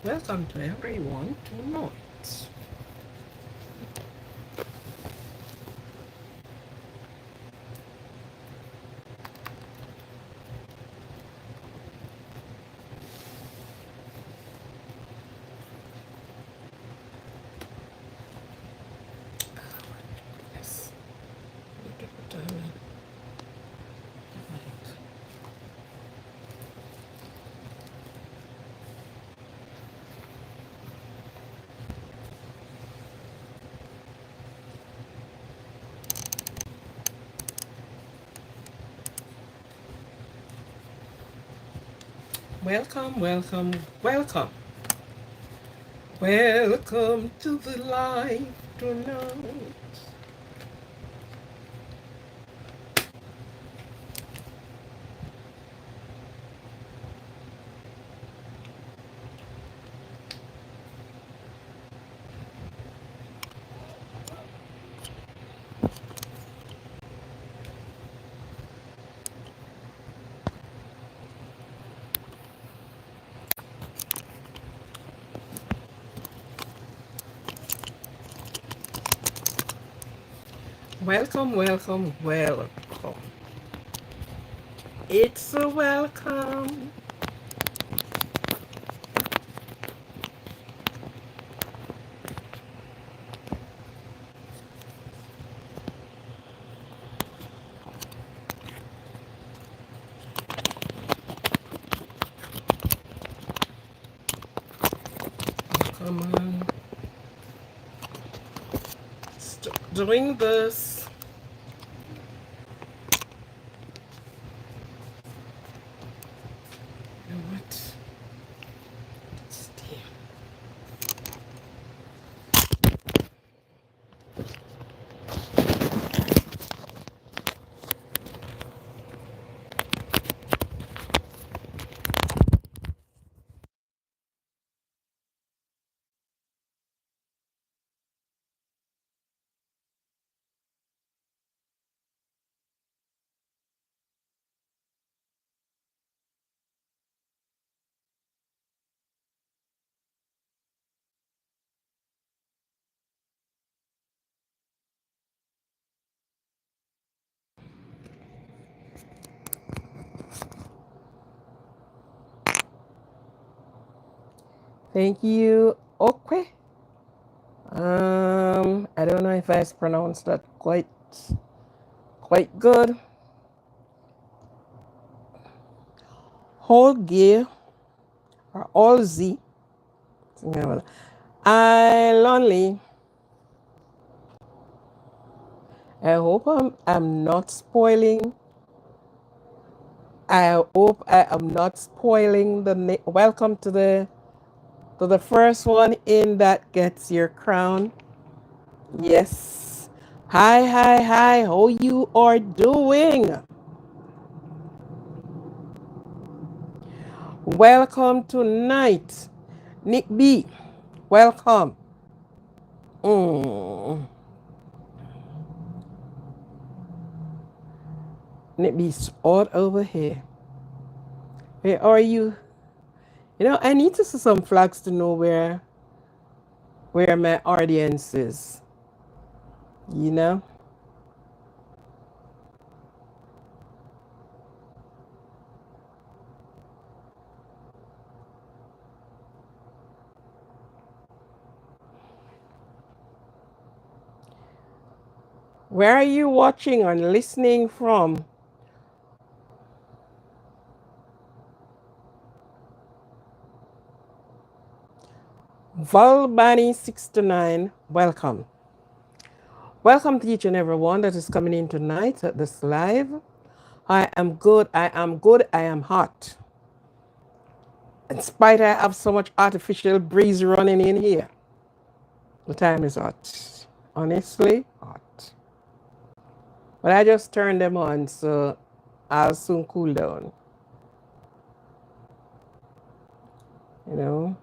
Welcome to everyone tonight. Yes. Welcome, welcome, welcome. Welcome to the live tonight. Welcome, welcome, welcome. It's a welcome. Come on. Stop doing this. You know what? Stay. Thank you, Okwe. I don't know if I pronounced that quite good. Whole gear or all Z. I lonely. I hope I'm not spoiling. I hope I am not spoiling the welcome to the first one in that gets your crown. Yes. Hi, hi, hi. How you are doing? Welcome tonight. Nick B. Welcome. Mm. Nick B's all over here. Where are you? You know, I need to see some flags to know where my audience is. You know? Where are you watching or listening from? Valbani69, welcome. Welcome to each and every one that is coming in tonight at this live. I am good, I am good, I am hot. In spite I have so much artificial breeze running in here. The time is hot. Honestly, hot. But I just turned them on, so I'll soon cool down. You know?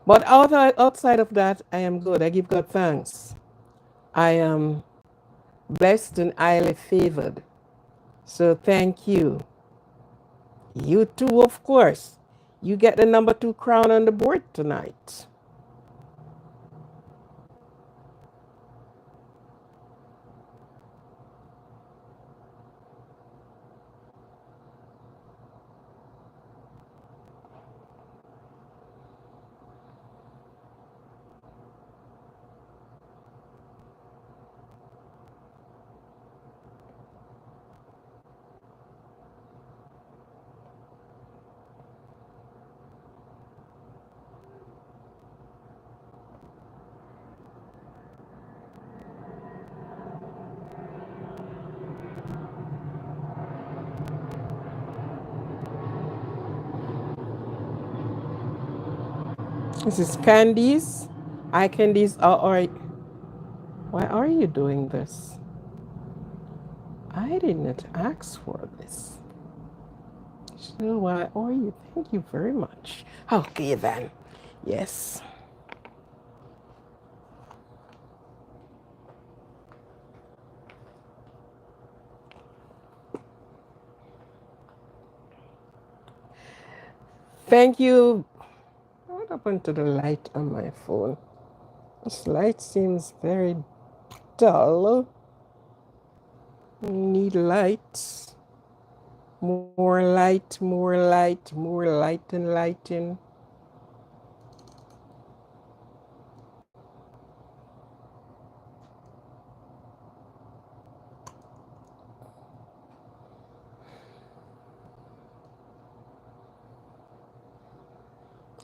But outside of that, I am good. I give God thanks. I am blessed and highly favored. So thank you. You too, of course. You get the number 2 crown on the board tonight. This is Candice. Hi, Candice. Why are you doing this? I didn't ask for this. So why are you? Thank you very much. Okay, then. Yes. Thank you. What happened to the light on my phone? This light seems very dull. Need light. More light, more light, more light and lighting.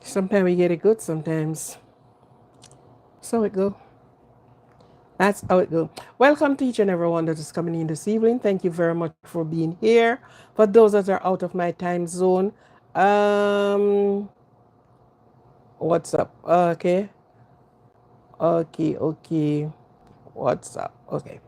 Sometimes we get it good, sometimes. So it go. That's how it goes. Welcome to each and everyone that is coming in this evening. Thank you very much for being here. For those that are out of my time zone, what's up? Okay. Okay. What's up? Okay.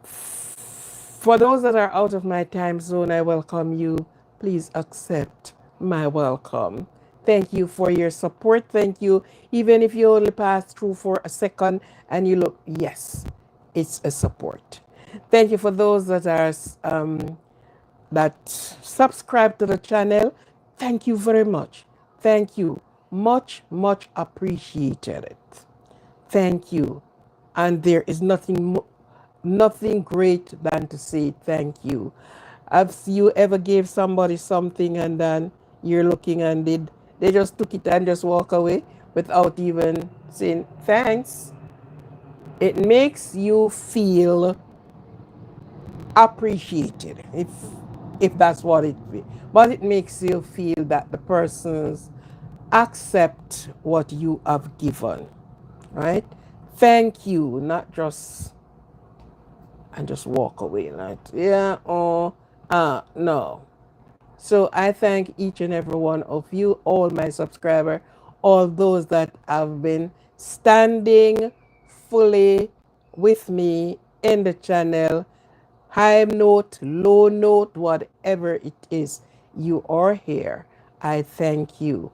For those that are out of my time zone, I welcome you. Please accept my welcome. Thank you for your support. Thank you. Even if you only pass through for a second and you look, yes, it's a support. Thank you for those that are that subscribe to the channel. Thank you very much. Thank you. Much appreciated. Thank you. And there is nothing great than to say thank you. Have you ever gave somebody something and then you're looking and they just took it and just walk away without even saying thanks? It makes you feel appreciated if that's what it is. But it makes you feel that the persons accept what you have given, right? Thank you, not just and just walk away like yeah or no. So I thank each and every one of you, all my subscribers, all those that have been standing fully with me in the channel, high note, low note, whatever it is, you are here. I thank you.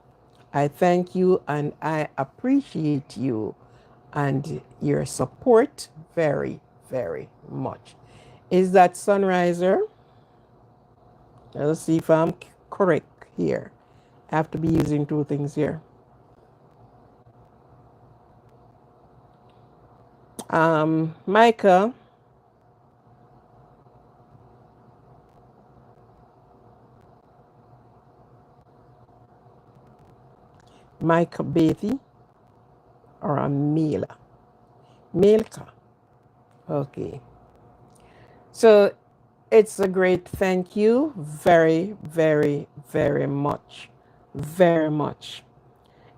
I thank you and I appreciate you and your support very much. Is that Sunriser? Let's see if I'm correct here. I have to be using two things here. Micah, Micah Bethy, or Amila? Milka. Okay. So it's a great thank you. Very much. Very much.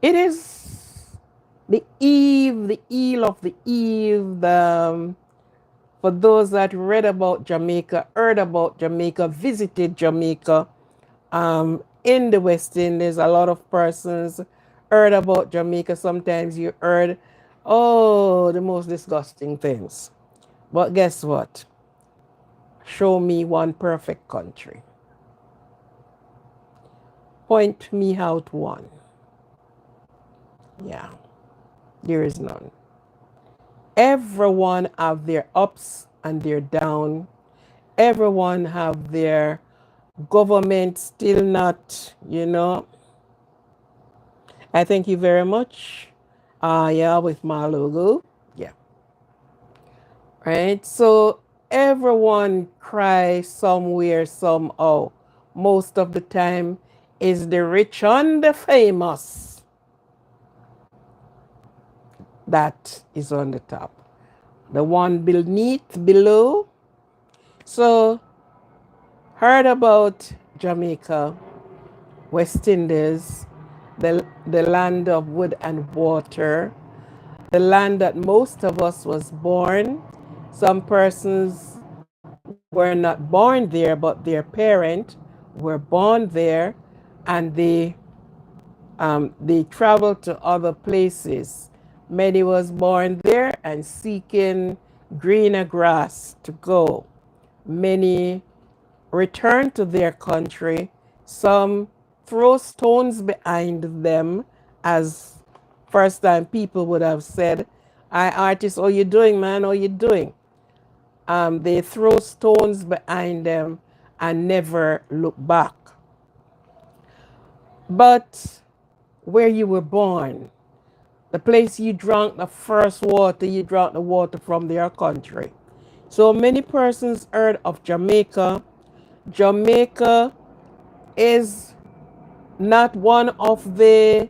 It is the eve of the eve, for those that read about Jamaica, heard about Jamaica, visited Jamaica, in the West Indies, a lot of persons heard about Jamaica. Sometimes you heard, oh, the most disgusting things. But guess what? Show me one perfect country. Point me out one. Yeah, there is none. Everyone have their ups and their down. Everyone have their government still not, I thank you very much. Yeah, with my logo. Yeah. Right. So everyone cries somewhere, somehow. Most of the time is the rich and the famous that is on the top. The one beneath, below. So heard about Jamaica, West Indies, the land of wood and water, the land that most of us was born. Some persons were not born there, but their parent were born there, and they traveled to other places. Many was born there and seeking greener grass to go. Many return to their country. Some throw stones behind them, as first time people would have said, "Hi, artist, how you doing, man? How you doing?" They throw stones behind them and never look back. But where you were born, the place you drank the first water, you drank the water from their country. So many persons heard of Jamaica. Jamaica is not one of the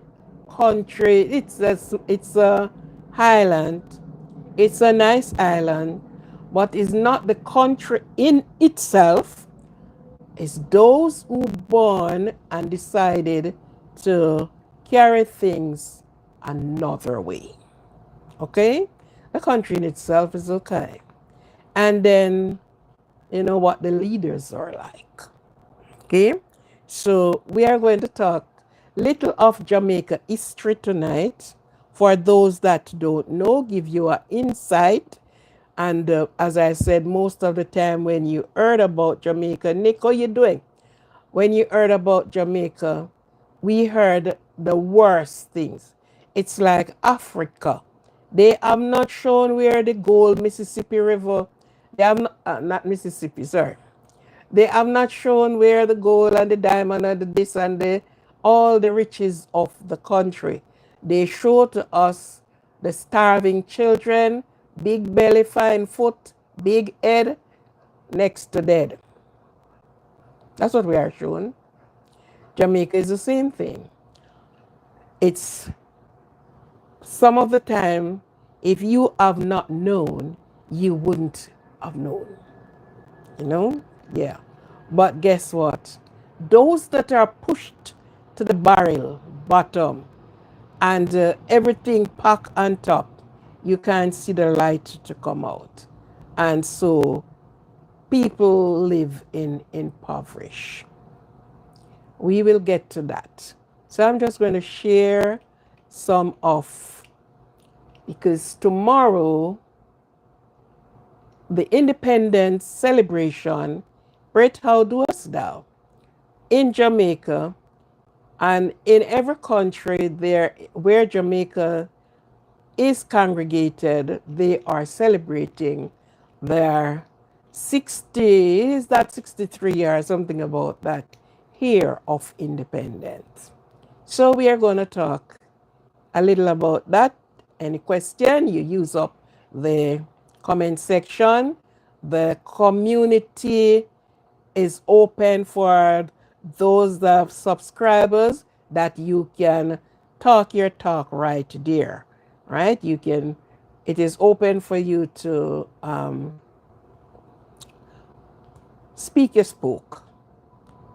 country. It's a highland. It's a nice island, but it's not the country in itself. It's those who born and decided to carry things another way. Okay? The country in itself is okay. And then you know what the leaders are like. Okay? So we are going to talk little of Jamaica history tonight. For those that don't know, give you an insight. And as I said, most of the time when you heard about Jamaica, Nick, how you doing? When you heard about Jamaica, we heard the worst things. It's like Africa. They have not shown where the gold Mississippi River, they have not Mississippi, sorry. They have not shown where the gold and the diamond and the this and the all the riches of the country. They show to us the starving children, big belly, fine foot, big head, next to dead. That's what we are shown. Jamaica is the same thing. It's some of the time, if you have not known, you wouldn't have known. You know? Yeah. But guess what? Those that are pushed to the barrel, bottom, and everything packed on top, you can't see the light to come out. And so people live in impoverished. We will get to that. So I'm just going to share some of, because tomorrow, the independence celebration, Brett, how doest thou? In Jamaica, and in every country there where Jamaica is congregated, they are celebrating their 60, is that 63 years, something about that, year of independence. So we are going to talk a little about that. Any question, you use up the comment section. The community is open for those that subscribers that you can talk your talk right there, right? You can, it is open for you to speak your spoke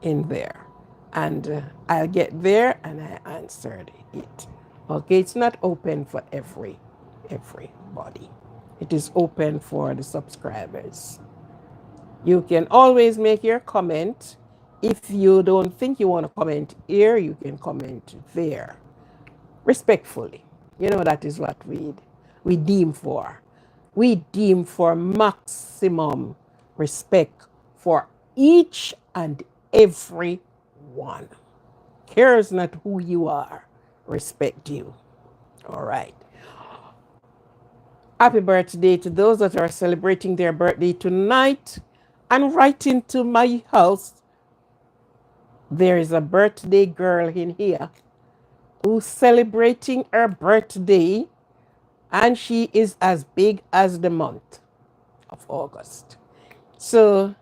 in there. And I'll get there and I answered it. Okay, it's not open for everybody. It is open for the subscribers. You can always make your comment. If you don't think you want to comment here, you can comment there. Respectfully. You know, that is what we deem for. We deem for maximum respect for each and every one. Cares not who you are, respect you. All right. Happy birthday to those that are celebrating their birthday tonight and writing to my house there is a birthday girl in here who's celebrating her birthday, and she is as big as the month of August. So,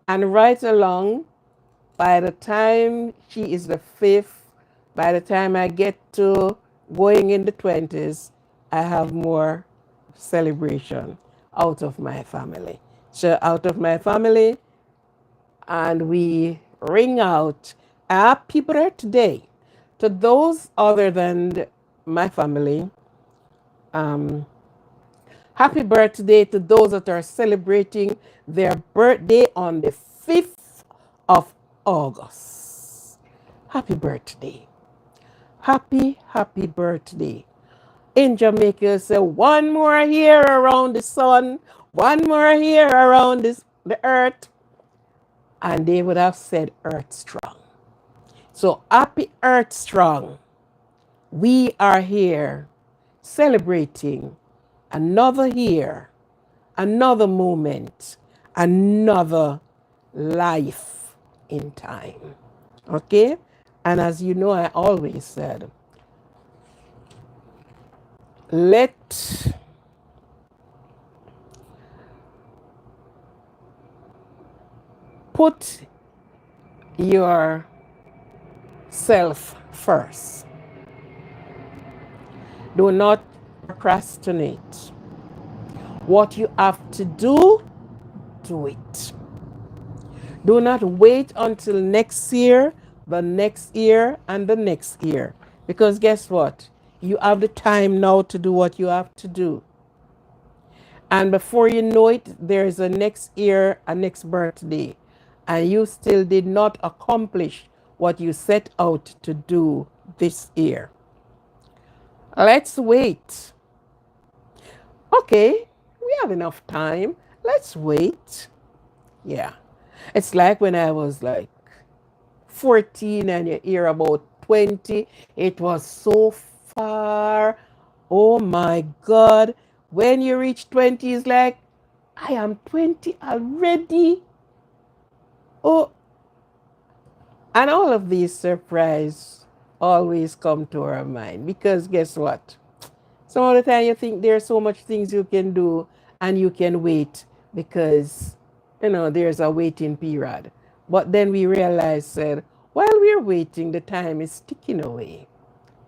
and right along, by the time she is the fifth, by the time I get to going in the 20s, I have more celebration out of my family. So, out of my family, and we ring out happy birthday to those other than my family. Um, Happy birthday to those that are celebrating their birthday on the 5th of August. Happy birthday. Happy birthday. In Jamaica, say one more year around the sun, one more year around the earth, and they would have said Earth Strong. So happy Earth Strong. We are here celebrating another year, another moment, another life in time. Okay? And as you know, I always said, let put yourself first. Do not procrastinate. What you have to do, do it. Do not wait until next year, the next year, and the next year. Because guess what? You have the time now to do what you have to do. And before you know it, there is a next year, a next birthday. And you still did not accomplish what you set out to do this year. Let's wait. Okay, we have enough time. Let's wait. Yeah. It's like when I was like 14 and you hear about 20. It was so far. Oh my God. When you reach 20, it's like, I am 20 already. Oh, and all of these surprises always come to our mind because guess what? Some of the time you think there's so much things you can do and you can wait because, there's a waiting period. But then we realize that while we're waiting, the time is ticking away.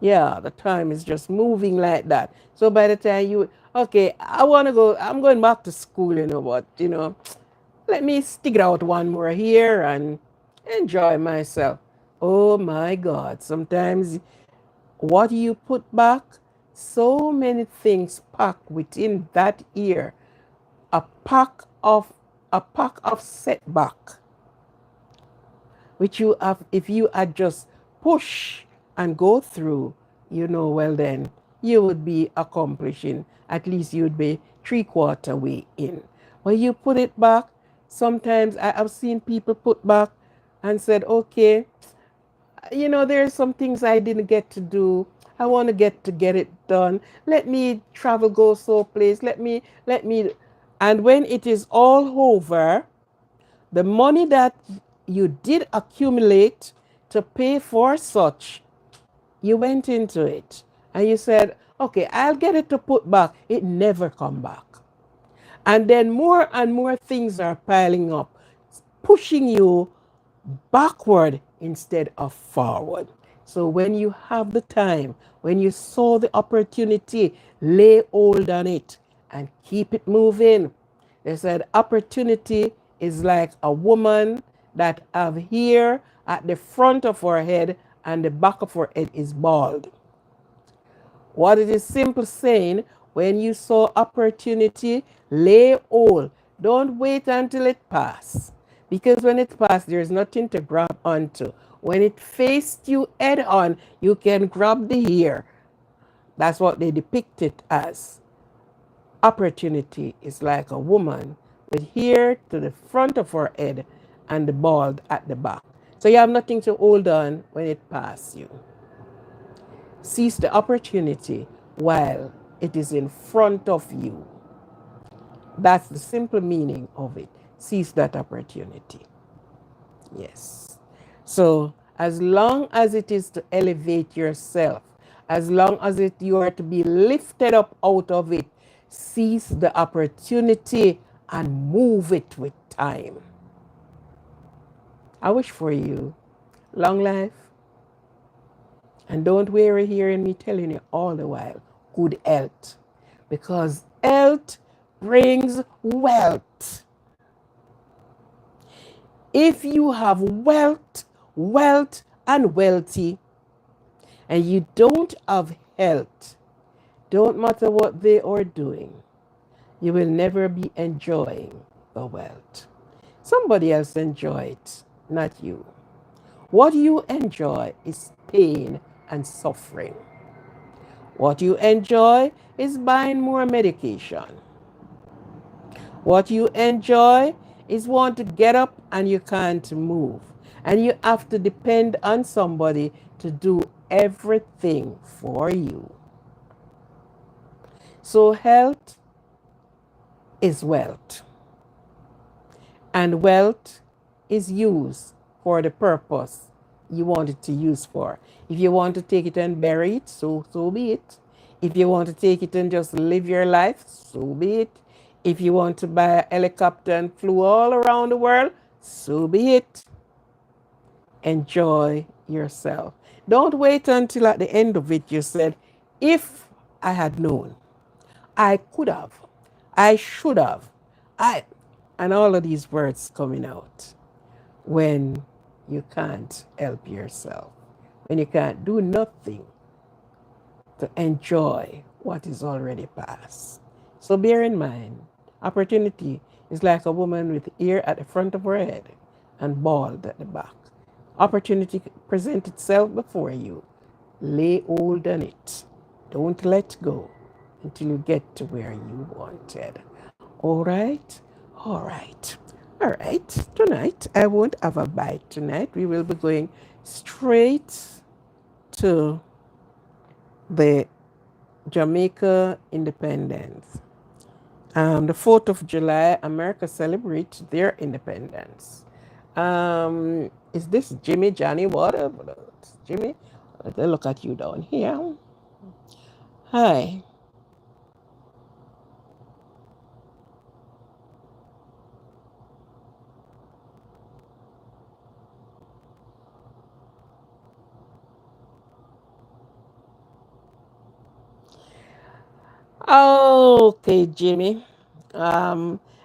Yeah, the time is just moving like that. So by the time okay, I want to go, I'm going back to school, but, let me stick it out one more here and enjoy myself. Oh my God, sometimes what you put back, so many things packed within that year. A pack of setback, which you have, if you had just push and go through, well then you would be accomplishing. At least you'd be 3/4 way in. When you put it back, sometimes I have seen people put back and said, okay, there's some things I didn't get to do. I want to get it done. Let me travel, go so place. Let me. And when it is all over, the money that you did accumulate to pay for such, you went into it and you said, okay, I'll get it to put back. It never come back. And then more and more things are piling up, pushing you backward instead of forward. So when you have the time, when you saw the opportunity, lay hold on it and keep it moving. They said opportunity is like a woman that have hair at the front of her head and the back of her head is bald. What it is simple saying, when you saw opportunity, lay hold. Don't wait until it passes. Because when it passes, there's nothing to grab onto. When it faced you head on, you can grab the hair. That's what they depict it as. Opportunity is like a woman with hair to the front of her head and the bald at the back. So you have nothing to hold on when it passes you. Seize the opportunity while it is in front of you. That's the simple meaning of it. Seize that opportunity. Yes. So as long as it is to elevate yourself, as long as you are to be lifted up out of it, seize the opportunity and move it with time. I wish for you long life, and don't weary hearing me telling you all the while, good health, because health brings wealth. If you have wealth and wealthy, and you don't have health, don't matter what they are doing, you will never be enjoying the wealth. Somebody else enjoy it, not you. What you enjoy is pain and suffering. What you enjoy is buying more medication. What you enjoy is want to get up and you can't move. And you have to depend on somebody to do everything for you. So health is wealth. And wealth is used for the purpose you want it to use for. If you want to take it and bury it, so be it. If you want to take it and just live your life, so be it. If you want to buy a helicopter and flew all around the world, so be it. Enjoy yourself. Don't wait until at the end of it you said, if I had known, I could have, I should have, and all of these words coming out when you can't help yourself, when you can't do nothing to enjoy what is already past. So bear in mind, opportunity is like a woman with hair at the front of her head and bald at the back. Opportunity presents itself before you. Lay hold on it. Don't let go until you get to where you wanted. All right? All right. All right. Tonight, I won't have a bite tonight. We will be going straight to the Jamaica Independence. The 4th of July, America celebrates their independence. Is this Jimmy, Johnny, whatever? Jimmy? Let's look at you down here. Hi. Okay, Jimmy.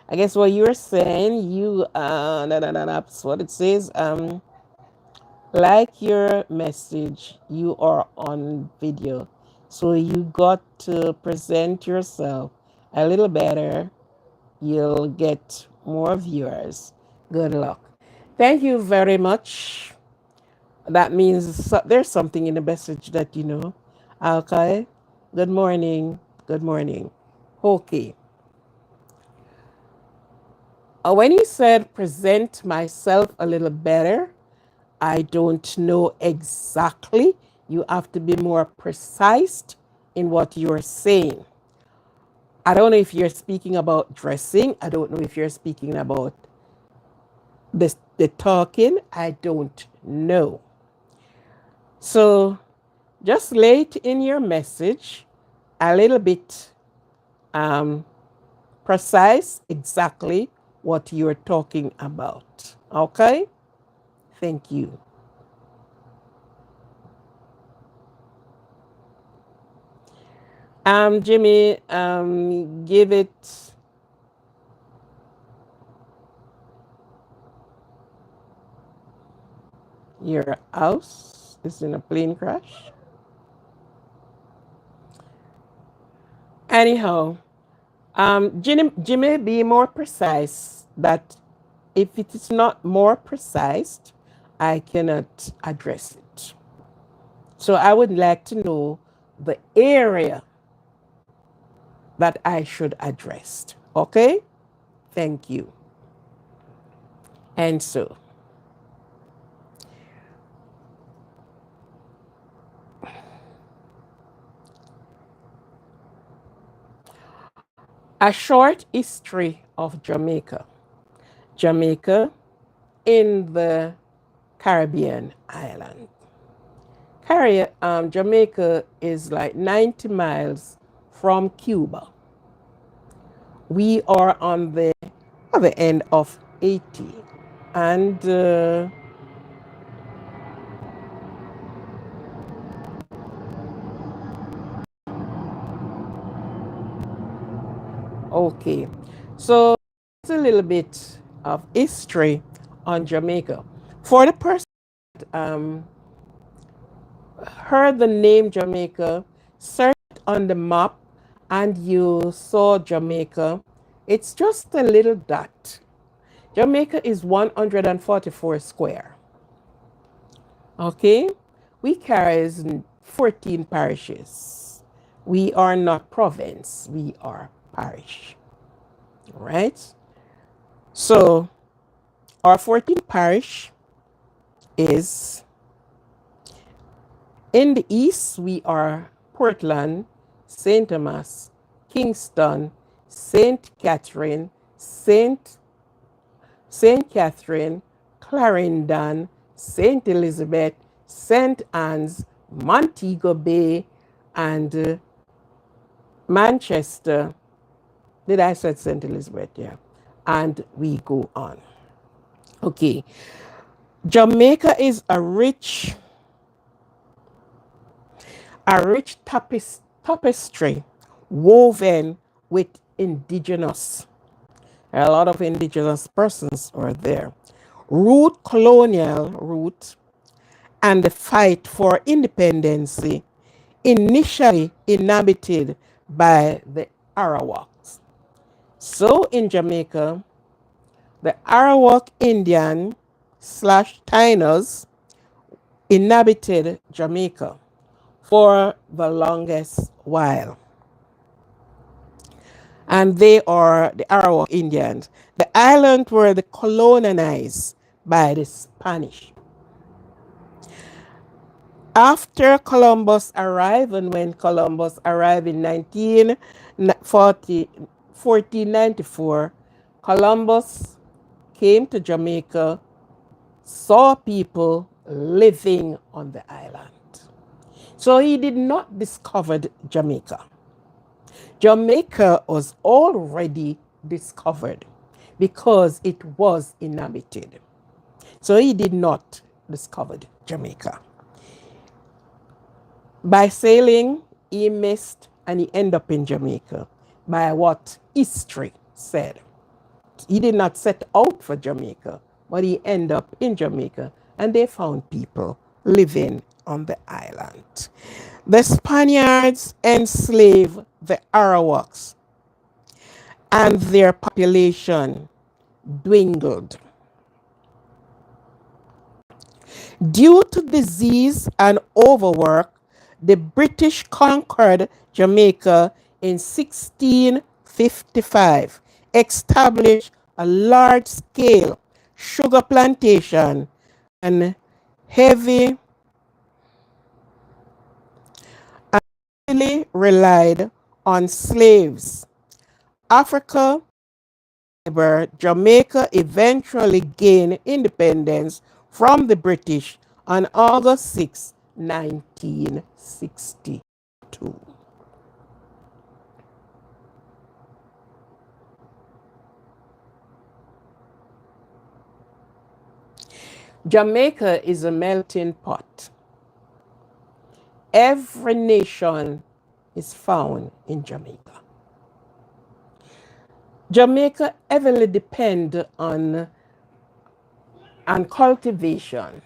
I guess what you're saying, that's what it says. Like your message, you are on video. So you got to present yourself a little better. You'll get more viewers. Good luck. Thank you very much. That means there's something in the message that you know. Okay. Good morning. Good morning. Okay. When you said present myself a little better, I don't know exactly. You have to be more precise in what you're saying. I don't know if you're speaking about dressing. I don't know if you're speaking about the talking. I don't know. So just lay it in your message a little bit precise exactly what you're talking about. Okay? Thank you. Jimmy, give it your house is in a plane crash. Anyhow, Jimmy, be more precise. That if it is not more precise, I cannot address it. So I would like to know the area that I should address. Okay? Thank you. And so, a short history of Jamaica. Jamaica in the Caribbean island. Jamaica is like 90 miles from Cuba. We are on the other end of 80. And okay, so it's a little bit of history on Jamaica. For the person um, heard the name Jamaica, search on the map, and you saw Jamaica, it's just a little dot. Jamaica is 144 square. Okay? We carry 14 parishes. We are not province, we are parish. All right? So, our 14th parish is in the east, we are Portland, St. Thomas, Kingston, St. Catherine, St. Catherine, Clarendon, St. Elizabeth, St. Anne's, Montego Bay, and Manchester. Did I say St. Elizabeth? Yeah. And we go on. Okay. Jamaica is a rich tapestry woven with indigenous. A lot of indigenous persons are there. Colonial root, and the fight for independence initially inhabited by the Arawaks. So in Jamaica, the Arawak Indian slash Tainos inhabited Jamaica for the longest while. And they are the Arawak Indians. The islands were colonized by the Spanish. After Columbus arrived, and when Columbus arrived in 1494, Columbus came to Jamaica, saw people living on the island. So he did not discover Jamaica. Jamaica was already discovered because it was inhabited. So he did not discover Jamaica. By sailing, he missed and he ended up in Jamaica by what history said. He did not set out for Jamaica, but he ended up in Jamaica and they found people living on the island. The Spaniards enslaved the Arawaks and their population dwindled. Due to disease and overwork, the British conquered Jamaica in 1655, established a large-scale sugar plantation and heavily relied on slaves. Africa, where Jamaica eventually gained independence from the British on August 6, 1962. Jamaica is a melting pot. Every nation is found in Jamaica. Jamaica heavily depends on cultivation,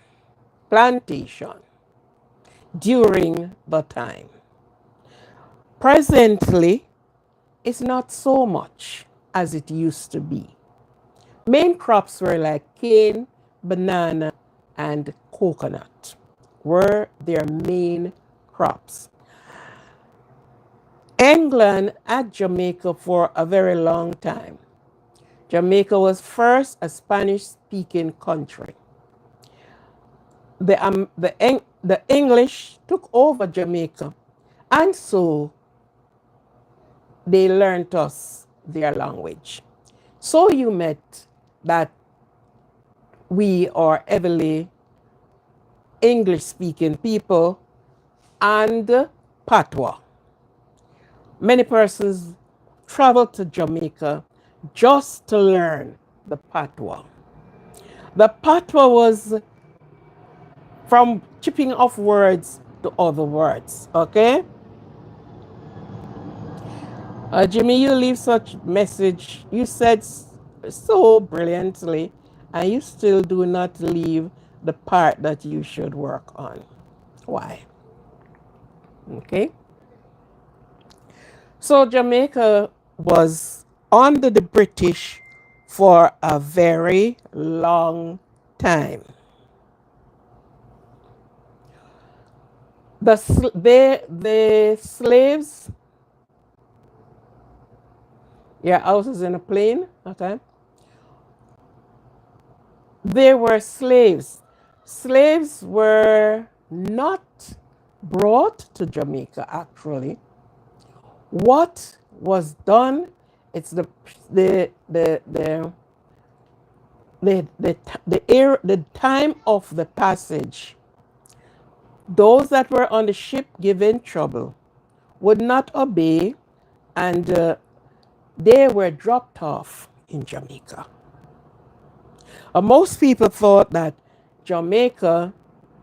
plantation during the time. Presently, it's not so much as it used to be. Main crops were like cane, banana, and coconut were their main crops. England had Jamaica for a very long time. Jamaica was first a Spanish-speaking country. The English took over Jamaica, and so they learned us their language. So you met that we are heavily English speaking people and patois. Many persons travel to Jamaica just to learn the patois. The patois was from chipping off words to other words, okay? Jimmy, you leave such message. You said so brilliantly, and you still do not leave the part that you should work on. Why? Okay. So Jamaica was under the British for a very long time. The slaves, your house is in a plane, okay? They were slaves. Slaves were not brought to Jamaica actually. What was done, it's the time of the passage. Those that were on the ship given trouble would not obey, and they were dropped off in Jamaica. Most people thought that Jamaica,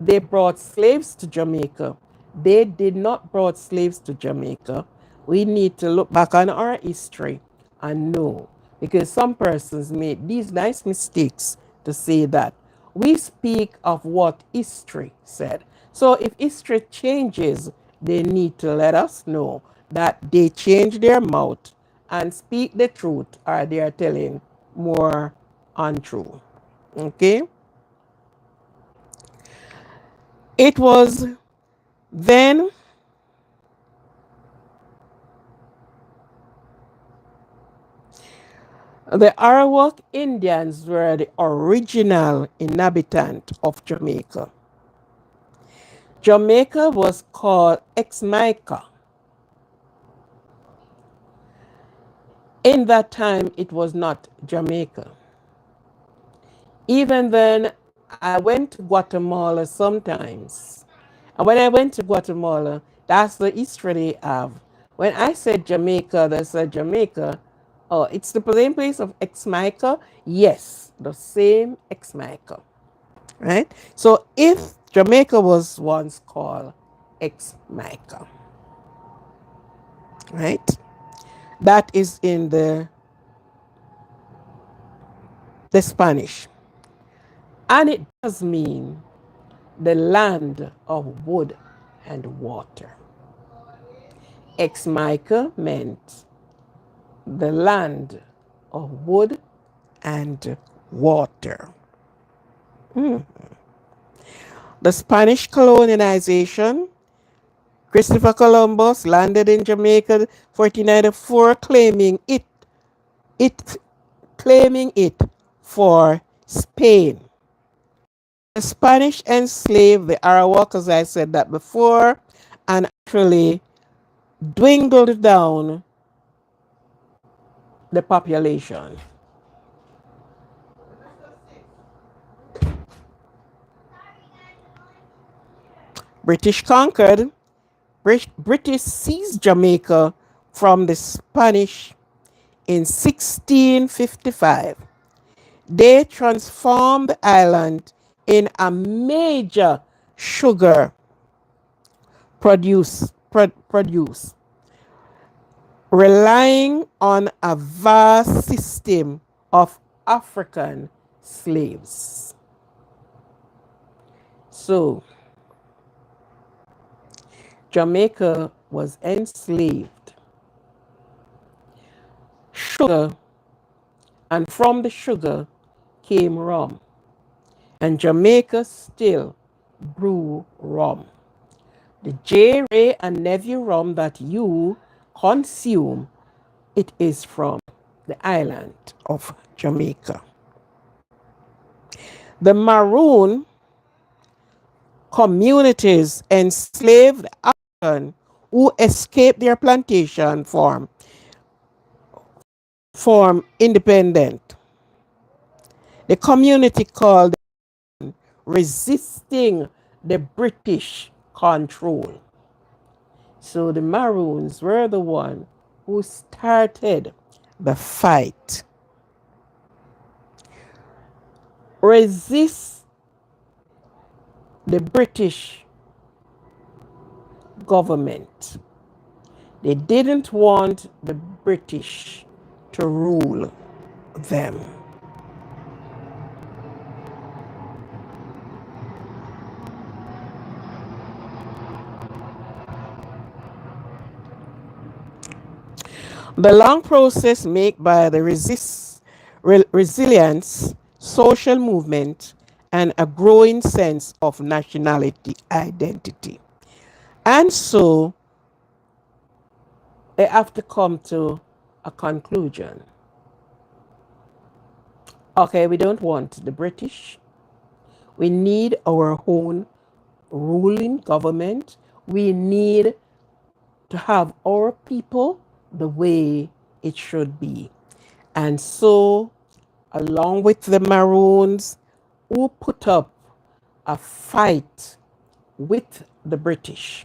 they brought slaves to Jamaica. They did not brought slaves to Jamaica. We need to look back on our history and know, because some persons made these nice mistakes to say that. We speak of what history said. So if history changes, they need to let us know that they changed their mouth and speak the truth, or they are telling more untrue. Okay? It was then the Arawak Indians were the original inhabitant of Jamaica. Jamaica was called Ex-Mica. In that time, it was not Jamaica. Even then, I went to Guatemala sometimes. And when I went to Guatemala, that's the history they have. When I said Jamaica, they said Jamaica. Oh, it's the same place of Ex-Mica? Yes, the same Ex-Mica. Right? So if Jamaica was once called Ex-Mica, right? That is in the Spanish. And it does mean the land of wood and water. Ex-Mica meant the land of wood and water. The Spanish colonization, Christopher Columbus landed in Jamaica 1494, it claiming it for Spain. The Spanish enslaved the Arawak, as I said that before, and actually dwindled down the population. British conquered, British seized Jamaica from the Spanish in 1655. They transformed the island in a major sugar produce, relying on a vast system of African slaves. So, Jamaica was enslaved. Sugar, and from the sugar came rum. And Jamaica still brew rum. The J. Ray and Nephew rum that you consume, it is from the island of Jamaica. The Maroon communities enslaved Africans who escaped their plantation form independent. The community called resisting the British control. So the Maroons were the one who started the fight. Resist the British government. They didn't want the British to rule them. The long process made by the resilience, social movement, and a growing sense of nationality identity. And so they have to come to a conclusion. Okay, we don't want the British. We need our own ruling government. We need to have our people the way it should be. And so, along with the Maroons, who put up a fight with the British.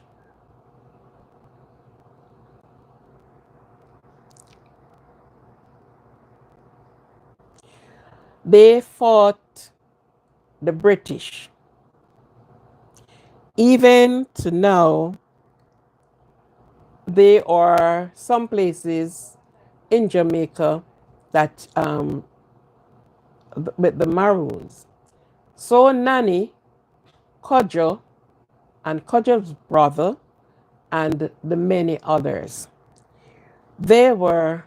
They fought the British. Even to now, there are some places in Jamaica that with the Maroons. So Nanny, Cudgel, and Cudgel's brother, and the many others, they were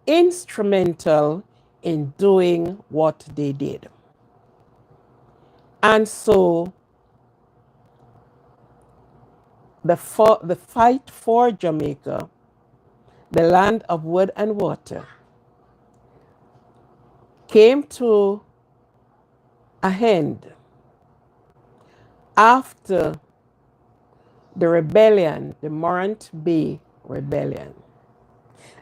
instrumental in doing what they did. And so the fight for Jamaica, the land of wood and water, came to a end after the rebellion, the Morant Bay Rebellion.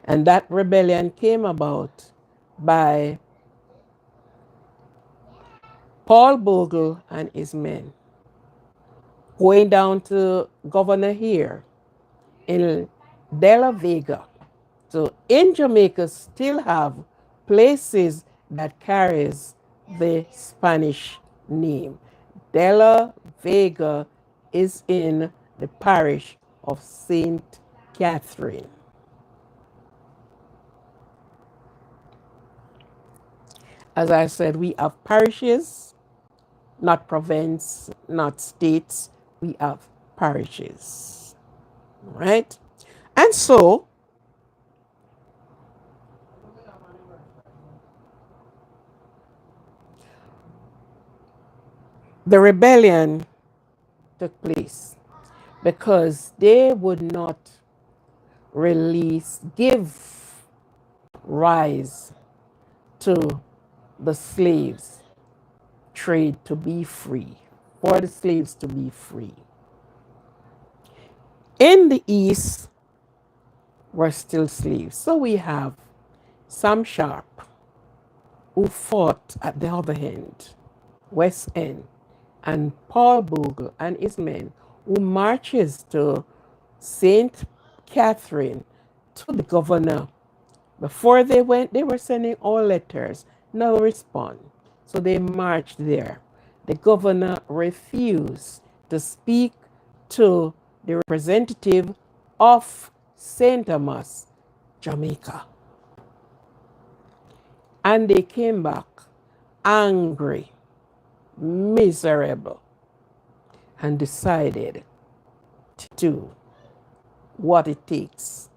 And that rebellion came about by Paul Bogle and his men going down to Governor here in De La Vega. So in Jamaica still have places that carries the Spanish name. De La Vega is in the parish of Saint Catherine. As I said, we have parishes, not province, not states. We have parishes, right? And so the rebellion took place because they would not give rise to the slaves trade to be free, for the slaves to be free. In the East were still slaves. So we have Sam Sharp, who fought at the other end, West End, and Paul Bogle and his men, who marches to St. Catherine to the governor. Before they went, they were sending all letters, no response. So they marched there. The governor refused to speak to the representative of St. Thomas, Jamaica. And they came back angry, miserable, and decided to do what it takes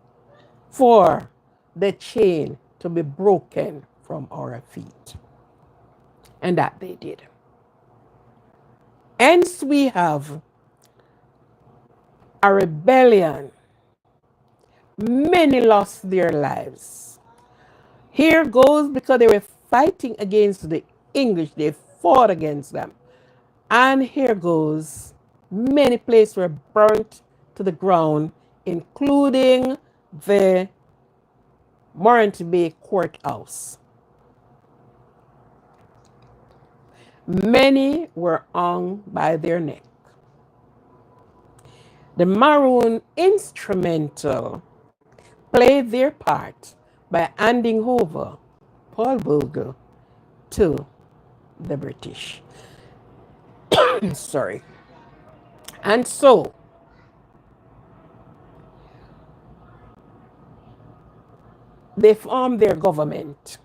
for the chain to be broken from our feet. And that they did. Hence we have a rebellion. Many lost their lives. Here goes because they were fighting against the English. They fought against them. And here goes, many places were burnt to the ground, including the Morant Bay courthouse. Many were hung by their neck. The Maroon instrumental played their part by handing over Paul Bogle to the British. Sorry. And so they formed their government.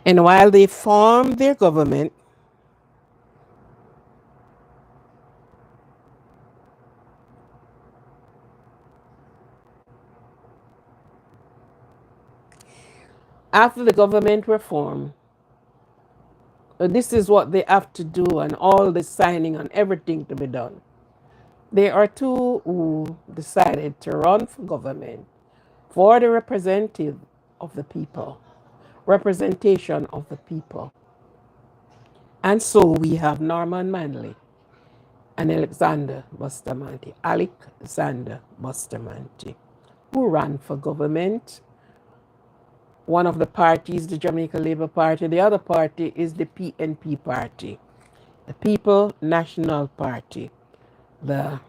And while they formed their government, after the government reform, this is what they have to do, and all the signing and everything to be done. There are two who decided to run for government for the representative of the people, representation of the people. And so we have Norman Manley and Alexander Bustamante, Alexander Bustamante, who ran for government. One of the parties, the Jamaica Labour Party, the other party is the PNP Party, the People National Party. The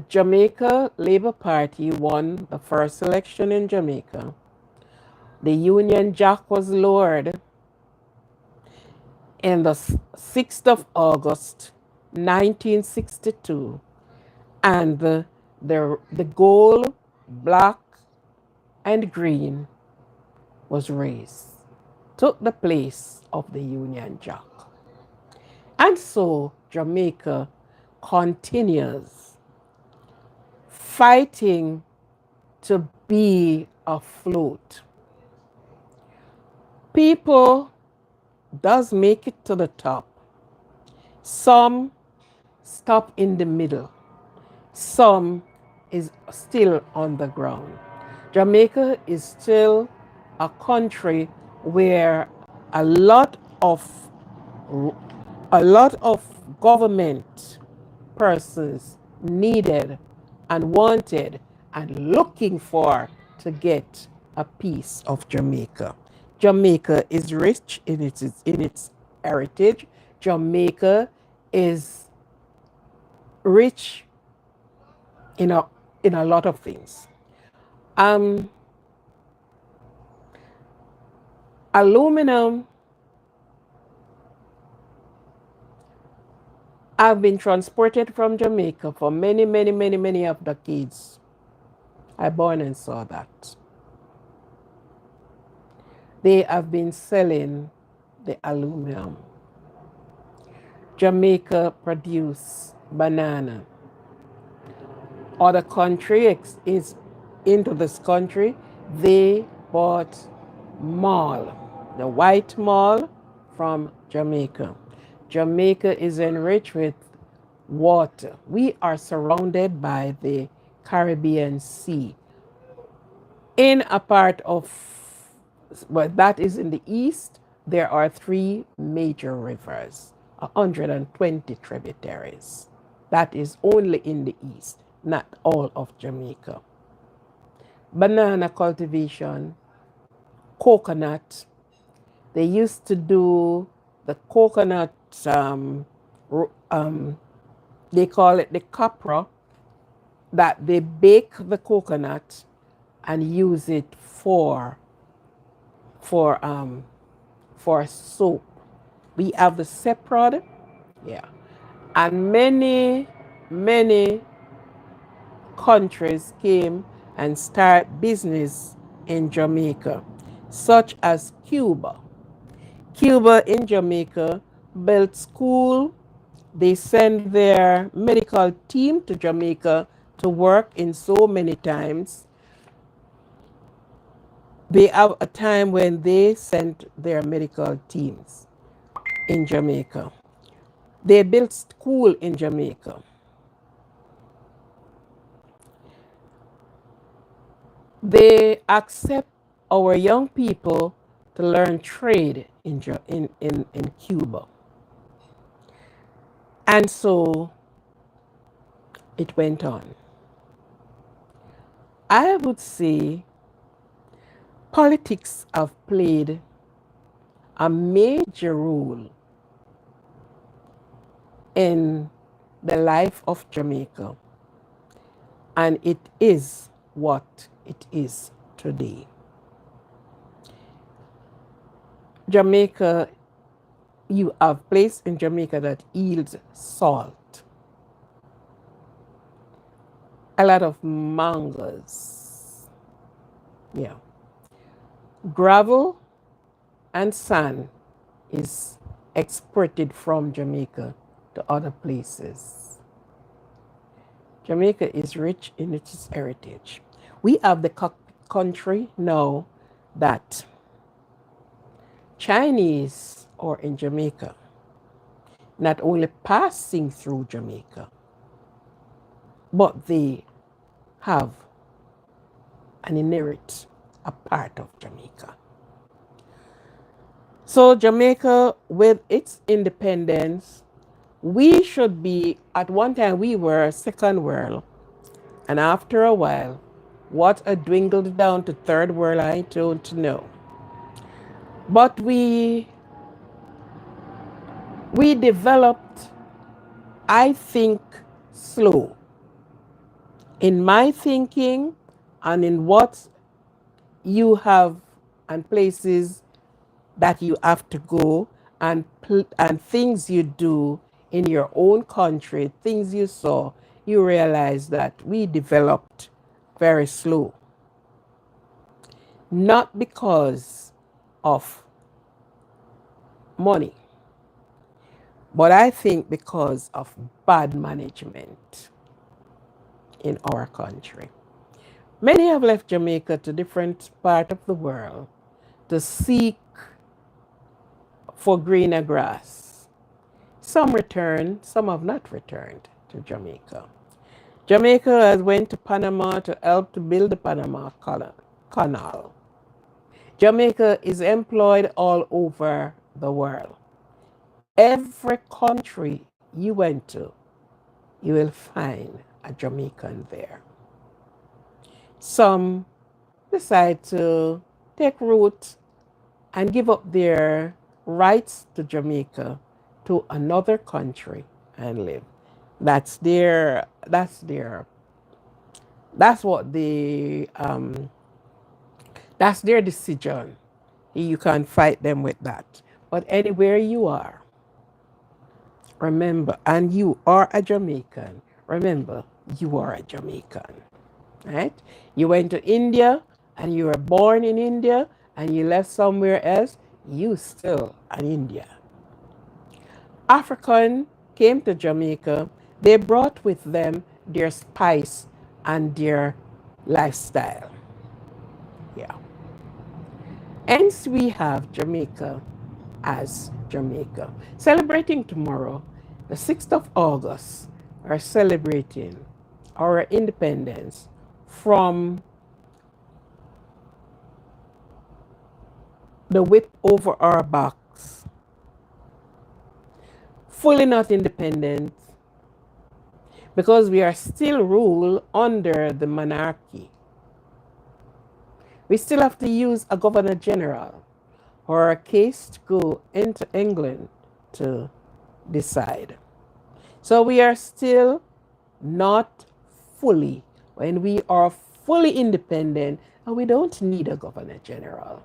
Jamaica Labour Party won the first election in Jamaica. The Union Jack was lowered in the 6th of August, 1962, and the gold, black, and green was raised, took the place of the Union Jack. And so Jamaica continues fighting to be afloat. People does make it to the top. Some stop in the middle. Some is still on the ground. Jamaica is still a country where a lot of government persons needed and wanted and looking for to get a piece of Jamaica. Jamaica is rich in its heritage. Jamaica is rich in a lot of things. Aluminum have been transported from Jamaica for many, many, many, many of decades. I born and saw that. They have been selling the aluminum. Jamaica produce banana. Other country is into this country. They bought mall, the white mall from Jamaica. Jamaica is enriched with water. We are surrounded by the Caribbean Sea. In a part of, well, that is in the east, there are 3 major rivers, 120 tributaries. That is only in the east, not all of Jamaica. Banana cultivation, coconut. They used to do the coconut, they call it the copra, that they bake the coconut and use it for soap. We have the seprod, yeah, and many countries came and start business in Jamaica, such as Cuba. Cuba in Jamaica built school. They send their medical team to Jamaica to work in so many times. They have a time when they sent their medical teams in Jamaica. They built school in Jamaica. They accept our young people to learn trade in Cuba. And so it went on. I would say politics have played a major role in the life of Jamaica, and it is what it is today. Jamaica, you have place in Jamaica that yields salt, a lot of mangoes, yeah, gravel and sand is exported from Jamaica to other places. Jamaica is rich in its heritage. We have the country now that Chinese are in Jamaica, not only passing through Jamaica, but they have an inherit a part of Jamaica. So Jamaica, with its independence, we should be, at one time we were second world, and after a while, what a dwindled down to third world, I don't know. But we developed, I think, slow. In my thinking and in what you have and places that you have to go and things you do in your own country, things you saw, you realize that we developed very slow. Not because of money, but I think because of bad management in our country. Many have left Jamaica to different parts of the world to seek for greener grass. Some returned, some have not returned to Jamaica. Jamaica has went to Panama to help to build the Panama Canal. Jamaica is employed all over the world. Every country you went to, you will find a Jamaican there. Some decide to take root and give up their rights to Jamaica to another country and live. That's what that's their decision. You can't fight them with that. But anywhere you are, remember, and you are a Jamaican, remember, you are a Jamaican, right? You went to India and you were born in India and you left somewhere else, you still an Indian. African came to Jamaica, they brought with them their spice and their lifestyle. Yeah. Hence we have Jamaica as Jamaica. Celebrating tomorrow, the 6th of August, are celebrating our independence from the whip over our backs. Fully not independent because we are still ruled under the monarchy. We still have to use a governor general or a case to go into England to decide. So we are still not fully, when we are fully independent, and we don't need a governor general.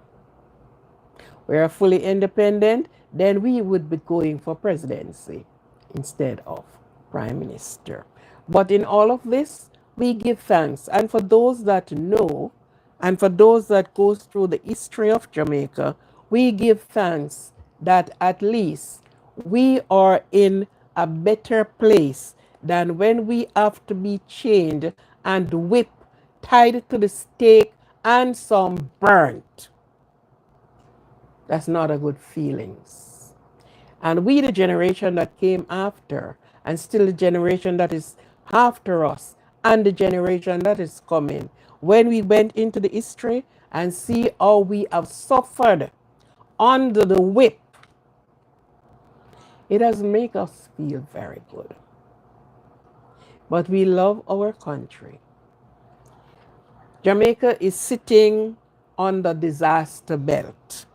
We are fully independent, then we would be going for presidency instead of prime minister. But in all of this, we give thanks. And for those that know, and for those that goes through the history of Jamaica, we give thanks that at least we are in a better place than when we have to be chained and whipped, tied to the stake, and some burnt. That's not a good feelings. And we, the generation that came after, and still the generation that is after us, and the generation that is coming, when we went into the history and see how we have suffered under the whip, it doesn't make us feel very good. But we love our country. Jamaica is sitting on the disaster belt.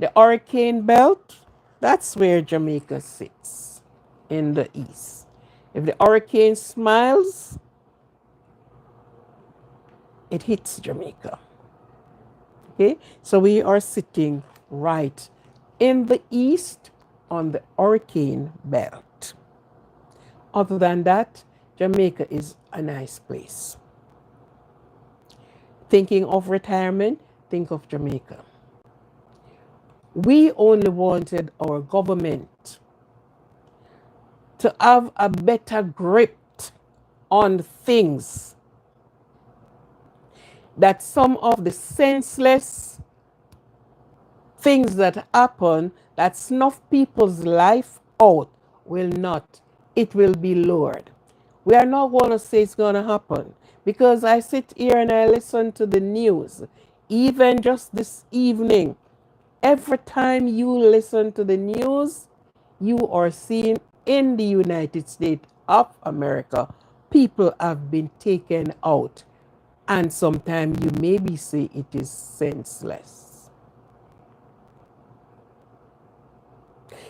The hurricane belt, that's where Jamaica sits in the east. If the hurricane smiles, it hits Jamaica. Okay, so we are sitting right in the east on the hurricane belt. Other than that, Jamaica is a nice place. Thinking of retirement, think of Jamaica. We only wanted our government to have a better grip on things, that some of the senseless things that happen that snuff people's life out will not. It will be lowered. We are not going to say it's going to happen, because I sit here and I listen to the news, even just this evening. Every time you listen to the news, you are seeing in the United States of America, people have been taken out. And sometimes you maybe say it is senseless.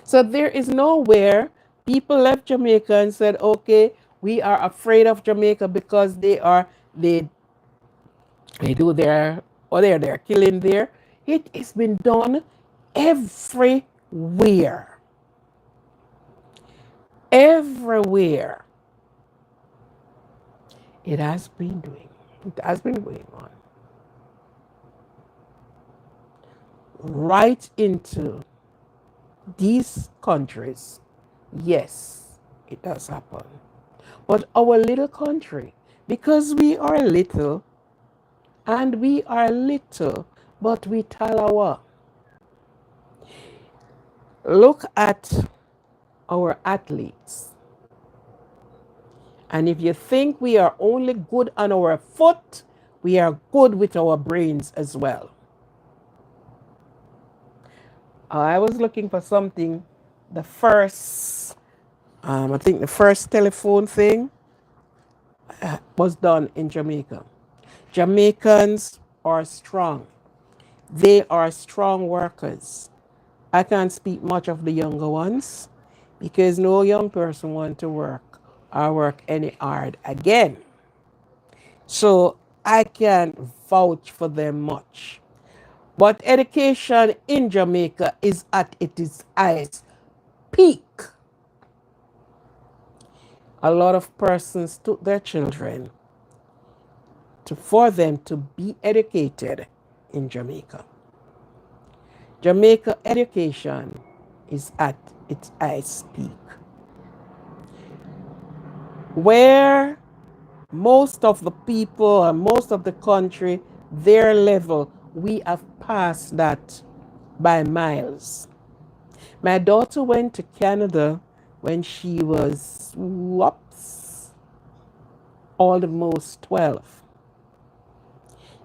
So there is nowhere people left Jamaica and said, okay, we are afraid of Jamaica because they do their, or they're killing there. It has been done everywhere. Everywhere. It has been going on. Right into these countries, yes, it does happen. But our little country, because we are little, and we are little, but we talawa. Look at our athletes. And if you think we are only good on our foot, we are good with our brains as well. I was looking for something, the first, I think the first telephone thing was done in Jamaica. Jamaicans are strong. They are strong workers. I can't speak much of the younger ones because no young person want to work or work any hard again. So I can't vouch for them much. But education in Jamaica is at its highest peak. A lot of persons took their children for them to be educated in Jamaica. Jamaica education is at its highest peak. Where most of the people and most of the country, their level, we have passed that by miles. My daughter went to Canada when she was, almost 12.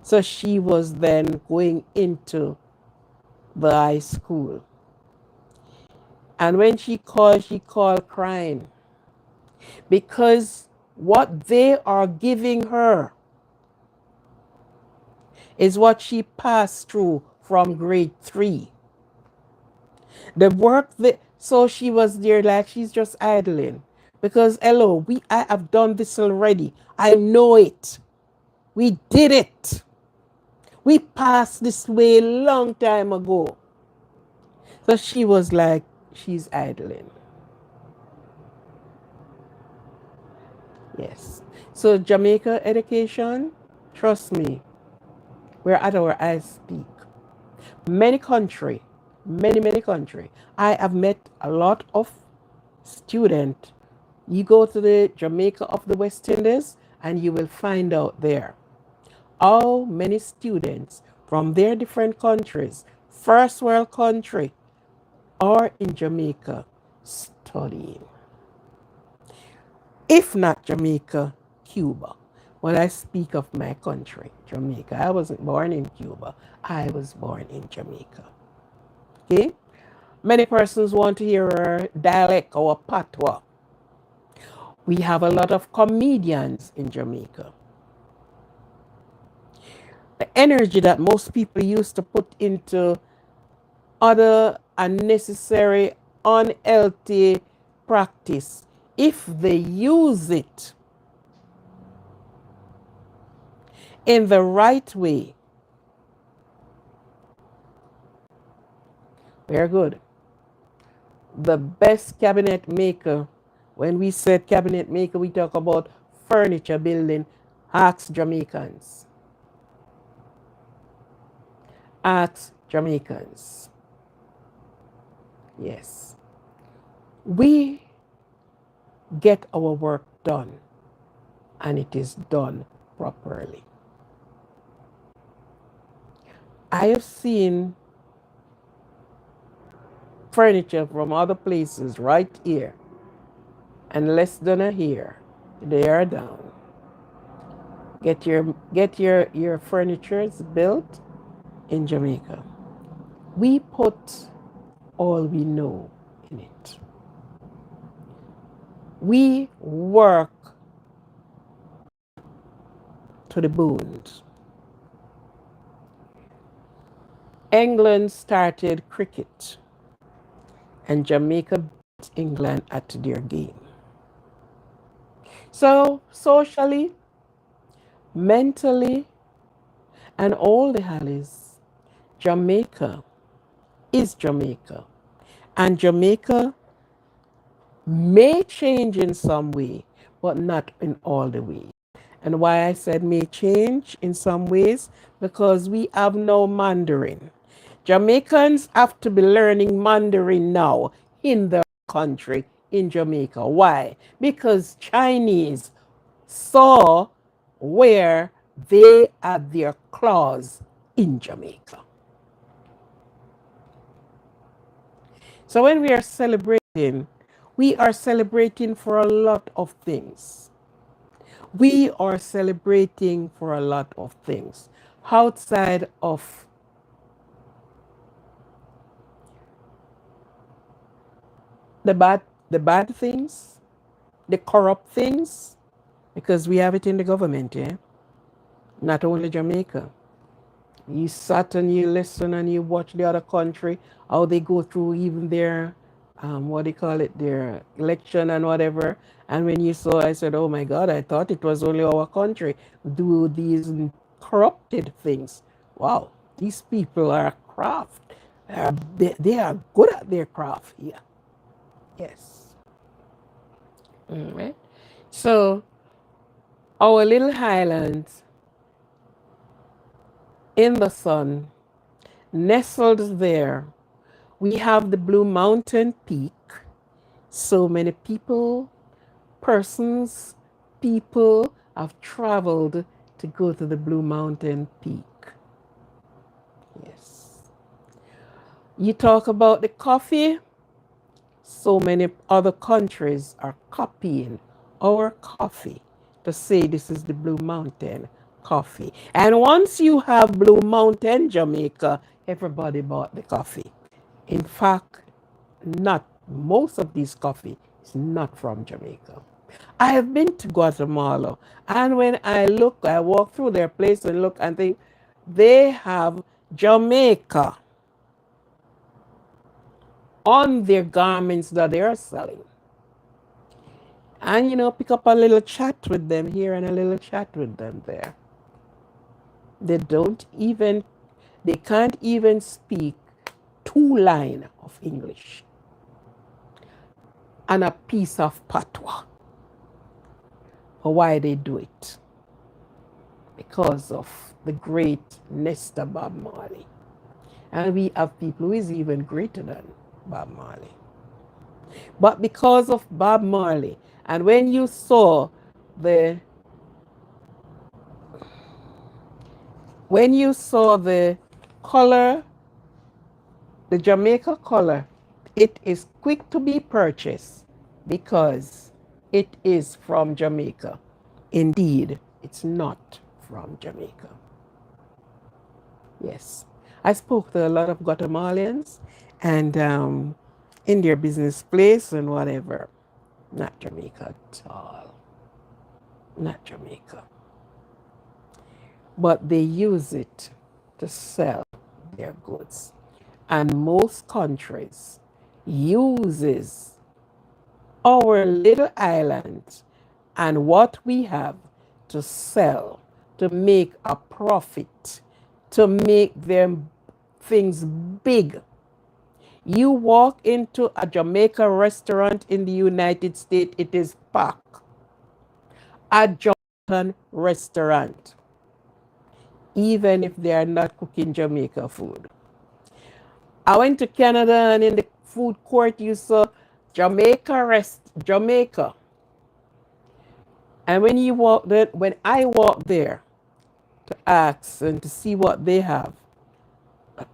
So she was then going into the high school. And when she called crying. Because what they are giving her is what she passed through from grade 3. The work that, so she was there like she's just idling. Because hello, I have done this already. I know it. We did it. We passed this way a long time ago. So she was like, she's idling. Yes. So Jamaica education, trust me, we're at our highest peak. Many country, many country. I have met a lot of students. You go to the Jamaica of the West Indies and you will find out there how many students from their different countries, first world country, are in Jamaica studying. If not Jamaica, Cuba. When I speak of my country, Jamaica, I wasn't born in Cuba. I was born in Jamaica. Okay? Many persons want to hear our dialect, our patois. We have a lot of comedians in Jamaica. The energy that most people used to put into other unnecessary, unhealthy practice, if they use it in the right way, very good. The best cabinet maker, when we said cabinet maker, we talk about furniture building. Ask Jamaicans. Ask Jamaicans. Yes. We get our work done, and it is done properly. I have seen furniture from other places right here, and less than a year, they are down. Get your furnitures built in Jamaica. We put all we know in it. We work to the bones. England started cricket, and Jamaica beat England at their game. So, socially, mentally, and all the hallies, Jamaica is Jamaica. And Jamaica may change in some way, but not in all the way. And why I said may change in some ways, because we have no Mandarin. Jamaicans have to be learning Mandarin now in the country, in Jamaica. Why? Because Chinese saw where they had their claws in Jamaica. So when we are celebrating for a lot of things. We are celebrating for a lot of things outside of the bad things, the corrupt things, because we have it in the government, yeah? Not only Jamaica. You sat and you listen and you watch the other country, how they go through even their, what do you call it, their election and whatever. And when you saw, I said, oh my God, I thought it was only our country do these corrupted things. Wow, these people are craft. They are good at their craft here. Yes. All right. So our little highlands in the sun, nestled there, we have the Blue Mountain Peak. So many people have traveled to go to the Blue Mountain Peak. Yes. You talk about the coffee, so many other countries are copying our coffee to say this is the Blue Mountain coffee. And once you have Blue Mountain Jamaica, everybody bought the coffee. In fact, not most of this coffee is not from Jamaica. I have been to Guatemala, and when I walk through their place and look and think, they have Jamaica on their garments that they are selling. And pick up a little chat with them here and a little chat with them there. They can't even speak 2 lines of English and a piece of patois. Why they do it? Because of the great Nesta Bob Marley. And we have people who is even greater than Bob Marley. But because of Bob Marley, and when you saw the color, the Jamaica color, it is quick to be purchased because it is from Jamaica. Indeed, it's not from Jamaica. Yes. I spoke to a lot of Guatemalans and in their business place and whatever. Not Jamaica at all. Not Jamaica. But they use it to sell their goods. And most countries uses our little island and what we have to sell, to make a profit, to make them things big. You walk into a Jamaica restaurant in the United States, it is packed. A Jamaican restaurant, even if they are not cooking Jamaica food. I went to Canada and in the food court you saw Jamaica. And when I walked there to ask and to see what they have,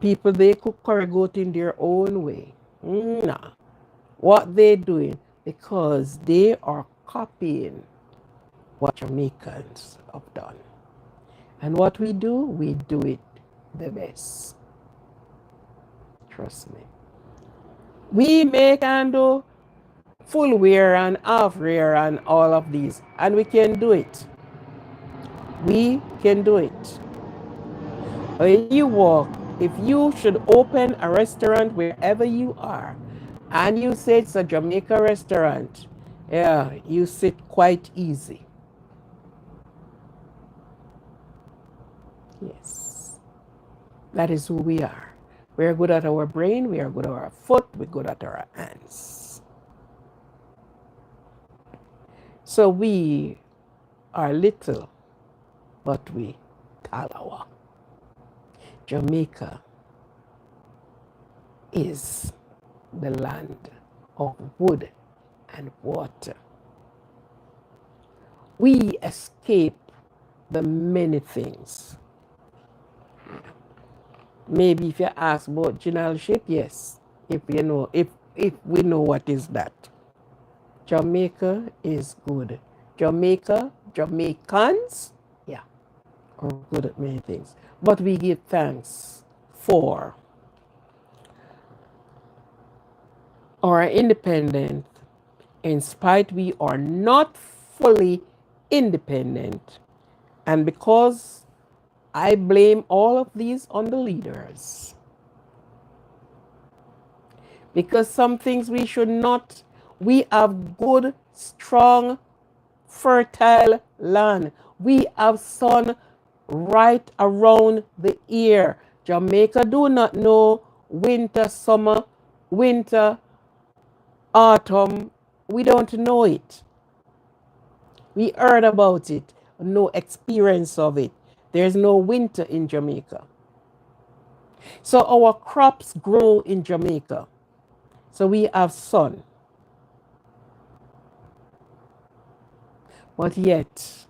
people they cook curry goat in their own way. Nah. What they doing? Because they are copying what Jamaicans have done. And what we do it the best. Trust me. We make and do full wear and half wear and all of these. And we can do it. We can do it. When you walk, if you should open a restaurant wherever you are, and you say it's a Jamaica restaurant, yeah, you sit quite easy. Yes. That is who we are. We are good at our brain, we are good at our foot, we're good at our hands. So we are little, but we talawa. Jamaica is the land of wood and water. We escape the many things. Maybe if you ask about generalship, yes. If we know what is that. Jamaica is good. Jamaicans, yeah, are good at many things. But we give thanks for our independence. In spite we are not fully independent. And because I blame all of these on the leaders. Because some things we should not, we have good, strong, fertile land. We have sun right around the ear. Jamaica do not know winter, summer, winter, autumn. We don't know it. We heard about it, no experience of it. There's no winter in Jamaica. So our crops grow in Jamaica. So we have sun. But yet,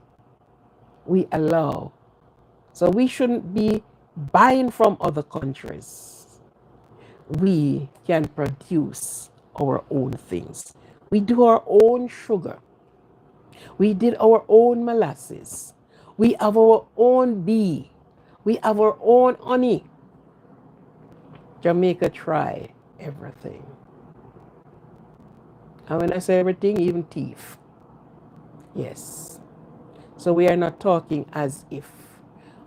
we allow. So we shouldn't be buying from other countries. We can produce our own things. We do our own sugar. We did our own molasses. We have our own bee. We have our own honey. Jamaica try everything. And when I say everything, even teeth. Yes. So we are not talking as if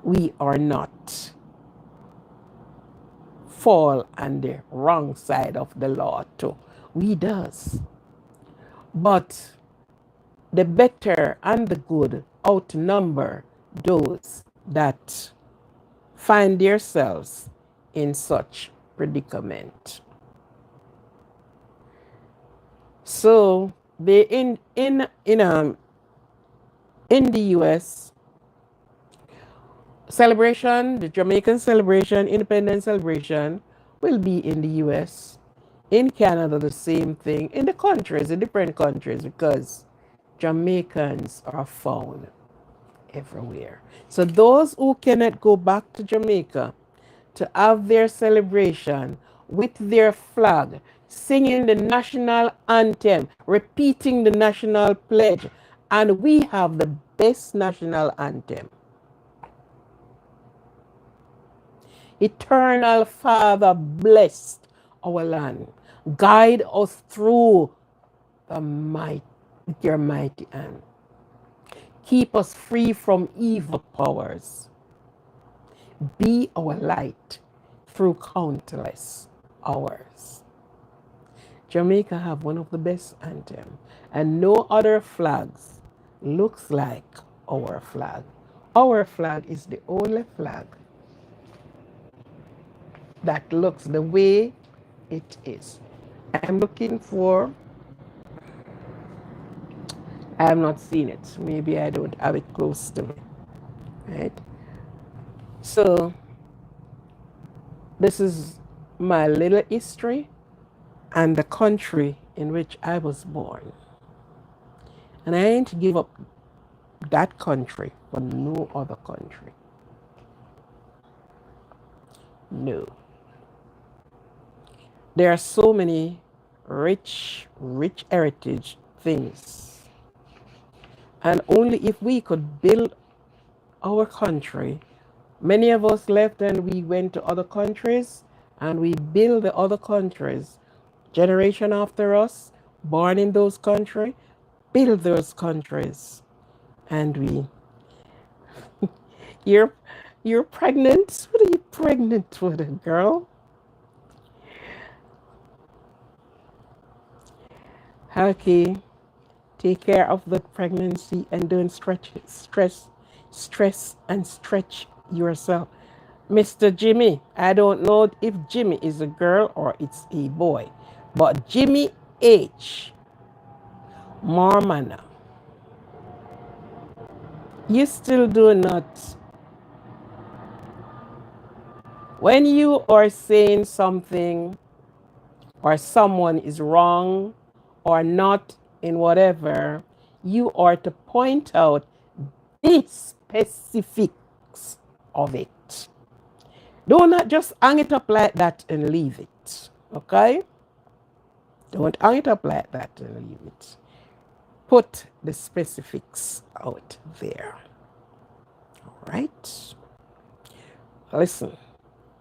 we are not fall on the wrong side of the law too. We does. But the better and the good outnumber those that find themselves in such predicament. So they in the US celebration, the Jamaican celebration, independence celebration will be in the US. In Canada, the same thing. In the countries, in different countries, because Jamaicans are found everywhere. So those who cannot go back to Jamaica to have their celebration with their flag, singing the national anthem, repeating the national pledge, and we have the best national anthem. Eternal Father, bless our land. Guide us through the might with your mighty hand. Keep us free from evil powers. Be our light. through countless hours. Jamaica have one of the best anthem, and no other flags looks like our flag. Our flag is the only flag that looks the way it is. I'm looking for, I have not seen it. Maybe I don't have it close to me, right? So this is my little history and the country in which I was born. And I ain't give up that country for no other country. No. There are so many rich, rich heritage things. And only if we could build our country, many of us left and we went to other countries and we build the other countries. Generation after us, born in those countries, build those countries. And we, you're, you're pregnant? What are you pregnant with, a girl? Okay, take care of the pregnancy and don't stress and stretch yourself. Mr. Jimmy, I don't know if Jimmy is a girl or it's a boy, but Jimmy H. Mormon, you still do not. When you are saying something or someone is wrong or not in whatever, you are to point out the specifics of it. Do not just hang it up like that and leave it. Okay? Don't hang it up like that and leave it. Put the specifics out there. All right? Listen,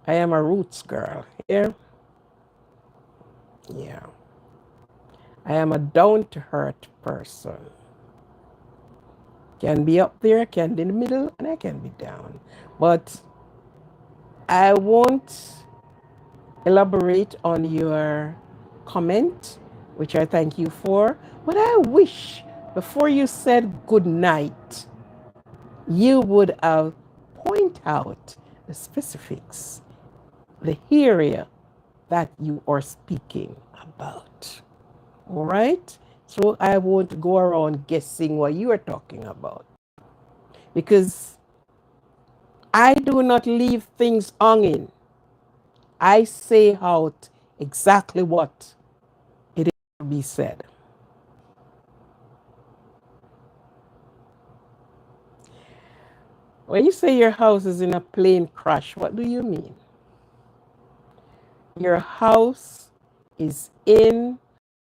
I am a roots girl here. Yeah. I am a down-to-earth person. Can be up there, can be in the middle, and I can be down. But I won't elaborate on your comment, which I thank you for. But I wish before you said good night, you would have point out the specifics, the area that you are speaking about. All right? So I won't go around guessing what you are talking about. Because I do not leave things hanging. I say out exactly what it is to be said. When you say your house is in a plane crash, what do you mean? Your house is in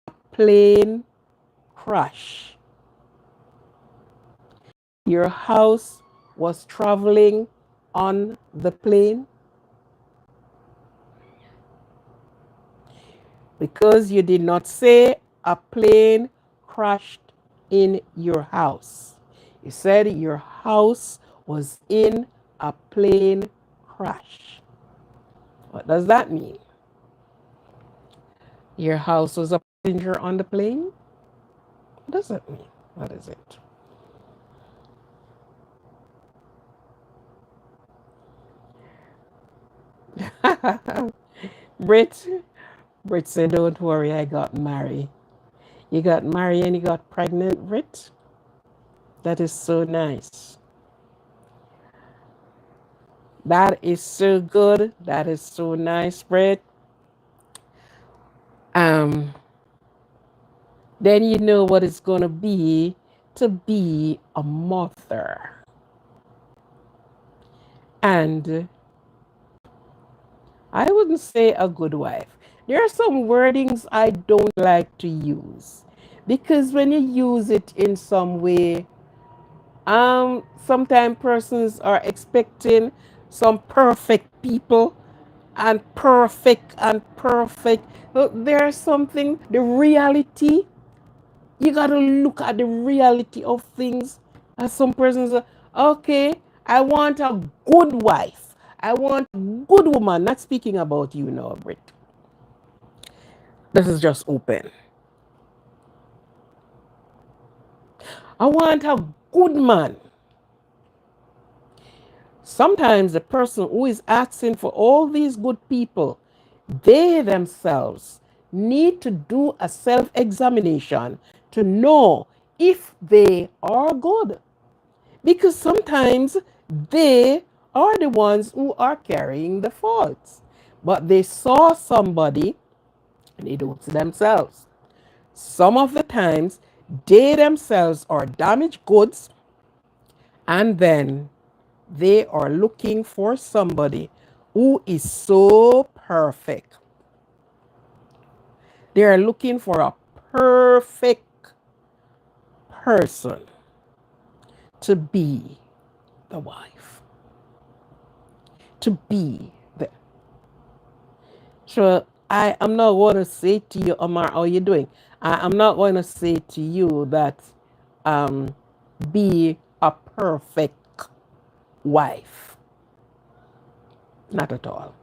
a plane crash. Your house was traveling on the plane. Because you did not say a plane crashed in your house. You said your house was in a plane crash. What does that mean? Your house was a passenger on the plane? What does that mean? What is it? Brit said, don't worry, I got married. You got married and you got pregnant, Brit? That is so nice. That is so good. That is so nice, Brit. Then you know what it's going to be a mother. And I wouldn't say a good wife. There are some wordings I don't like to use because when you use it in some way, sometimes persons are expecting some perfect people and perfect and perfect. But there's something, the reality. You got to look at the reality of things. As some persons are, okay, I want a good wife. I want a good woman. Not speaking about you now, Brit. This is just open. I want a good man. Sometimes the person who is asking for all these good people, they themselves need to do a self examination to know if they are good. Because sometimes they are the ones who are carrying the faults. But they saw somebody and they don't see themselves. Some of the times, they themselves are damaged goods, and then they are looking for somebody who is so perfect. They are looking for a perfect person to be the wife, to be the. So I am not going to say to you, Omar, how are you doing? I am not going to say to you that um, be a perfect wife. Not at all.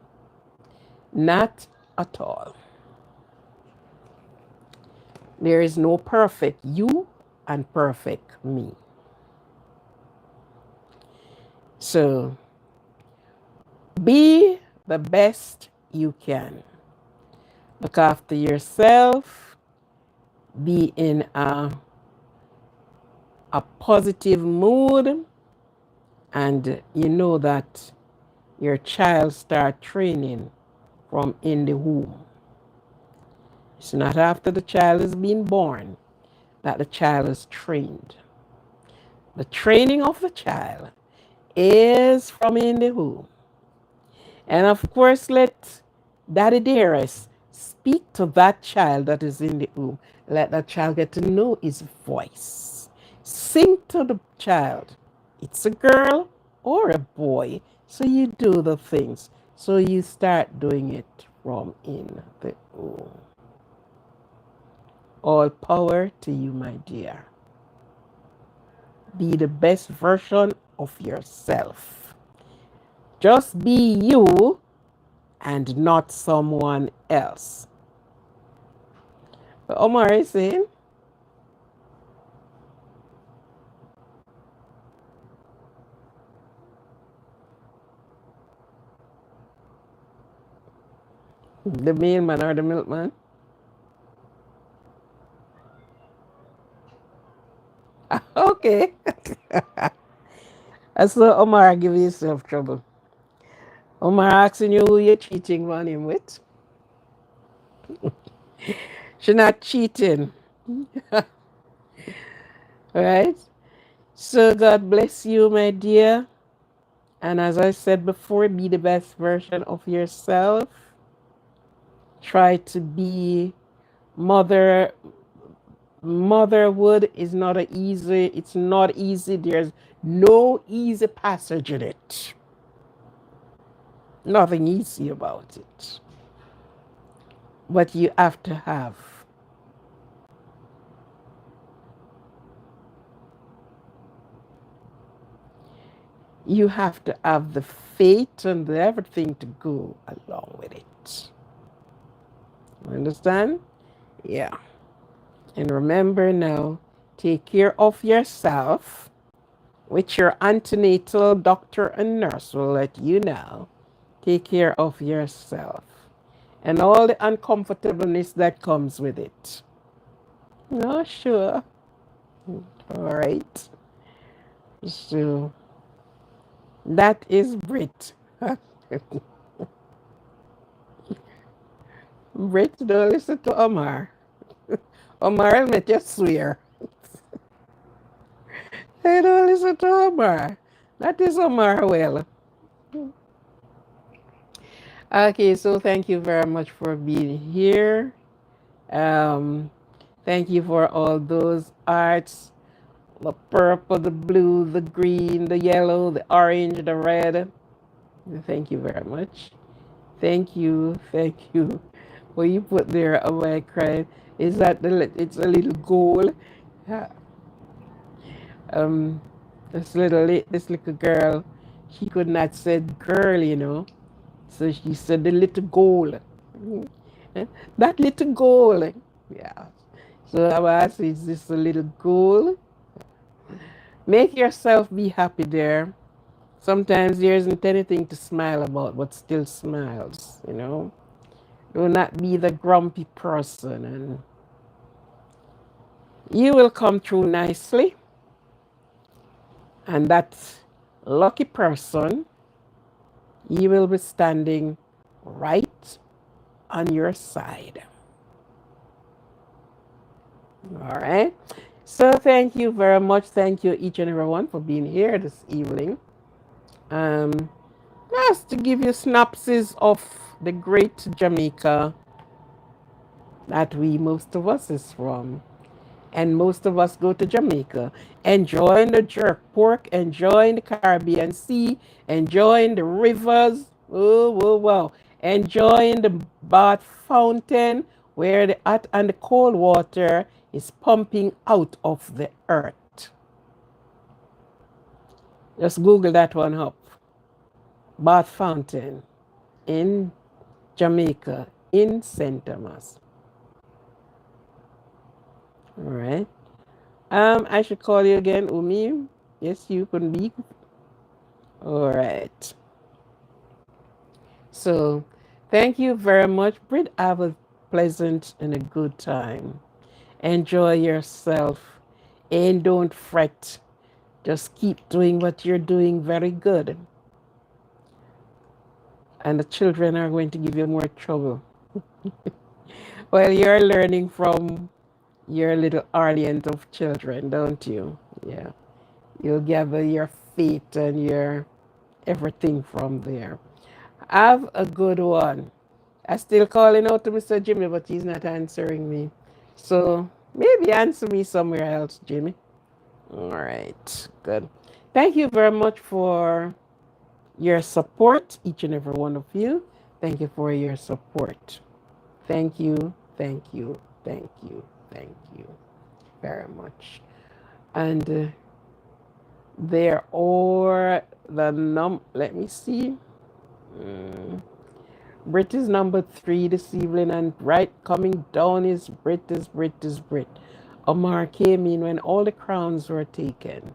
Not at all. There is no perfect you and perfect me. So be the best you can. Look after yourself. Be in a positive mood. And you know that your child start training from in the womb. It's not after the child is being born that the child is trained. The training of the child is from in the womb. And of course, let Daddy Dearest speak to that child that is in the womb. Let that child get to know his voice. Sing to the child. It's a girl or a boy. So you do the things. So you start doing it from in the womb. All power to you, my dear. Be the best version of yourself. Just be you and not someone else. But Omar is saying, the mailman or the milkman. Okay. So Omar give yourself trouble. Omar asking you who you're cheating on him with. She's not cheating. All right. So God bless you, my dear. And as I said before, be the best version of yourself. Try to be mother. Motherhood is not a easy. It's not easy. There's no easy passage in it. Nothing easy about it. But you have to have. You have to have the faith and everything to go along with it. Understand? Yeah. And remember now, take care of yourself, which your antenatal doctor and nurse will let you know. Take care of yourself and all the uncomfortableness that comes with it. No, sure. All right. So that is Brit. Brit, don't listen to Omar. Omar will make you swear. Hey, don't listen to Omar. That is Omar well. Okay, so thank you very much for being here. Um, Thank you for all those arts, the purple, the blue, the green, the yellow, the orange, the red. Thank you very much. Thank you. Thank you. What you put there, oh my crying. Is that it's a little goal? Um, this little girl, She could not say girl, you know. So she said the little goal. That little goal. Yeah. So I was asking, is this a little goal? Make yourself be happy there. Sometimes there isn't anything to smile about, but still smiles, you know. Do not be the grumpy person, and you will come through nicely. And that lucky person, you will be standing right on your side. All right. So thank you very much. Thank you each and everyone for being here this evening. Um, just to give you synopsis of the great Jamaica that we most of us is from. And most of us go to Jamaica, enjoying the jerk pork, enjoying the Caribbean Sea, enjoying the rivers, oh, whoa, wow, enjoying the bath fountain where the hot and the cold water is pumping out of the earth. Just Google that one up. Bath fountain in Jamaica, in St. Thomas. All right. I should call you again, Umi. Yes, you can be. All right. So, thank you very much, Brit. Have a pleasant and a good time. Enjoy yourself and don't fret. Just keep doing what you're doing very good. And the children are going to give you more trouble. Well, you're learning from your little audience of children, don't you? Yeah. You'll gather your faith and your everything from there. Have a good one. I still calling out to Mr. Jimmy, but he's not answering me. So maybe answer me somewhere else, Jimmy. All right, good. Thank you very much for your support, each and every one of you. Thank you for your support. Thank you, thank you, thank you, thank you very much. And there are let me see. Brit is number 3 this evening, and right coming down is Brit. Omar came in when all the crowns were taken.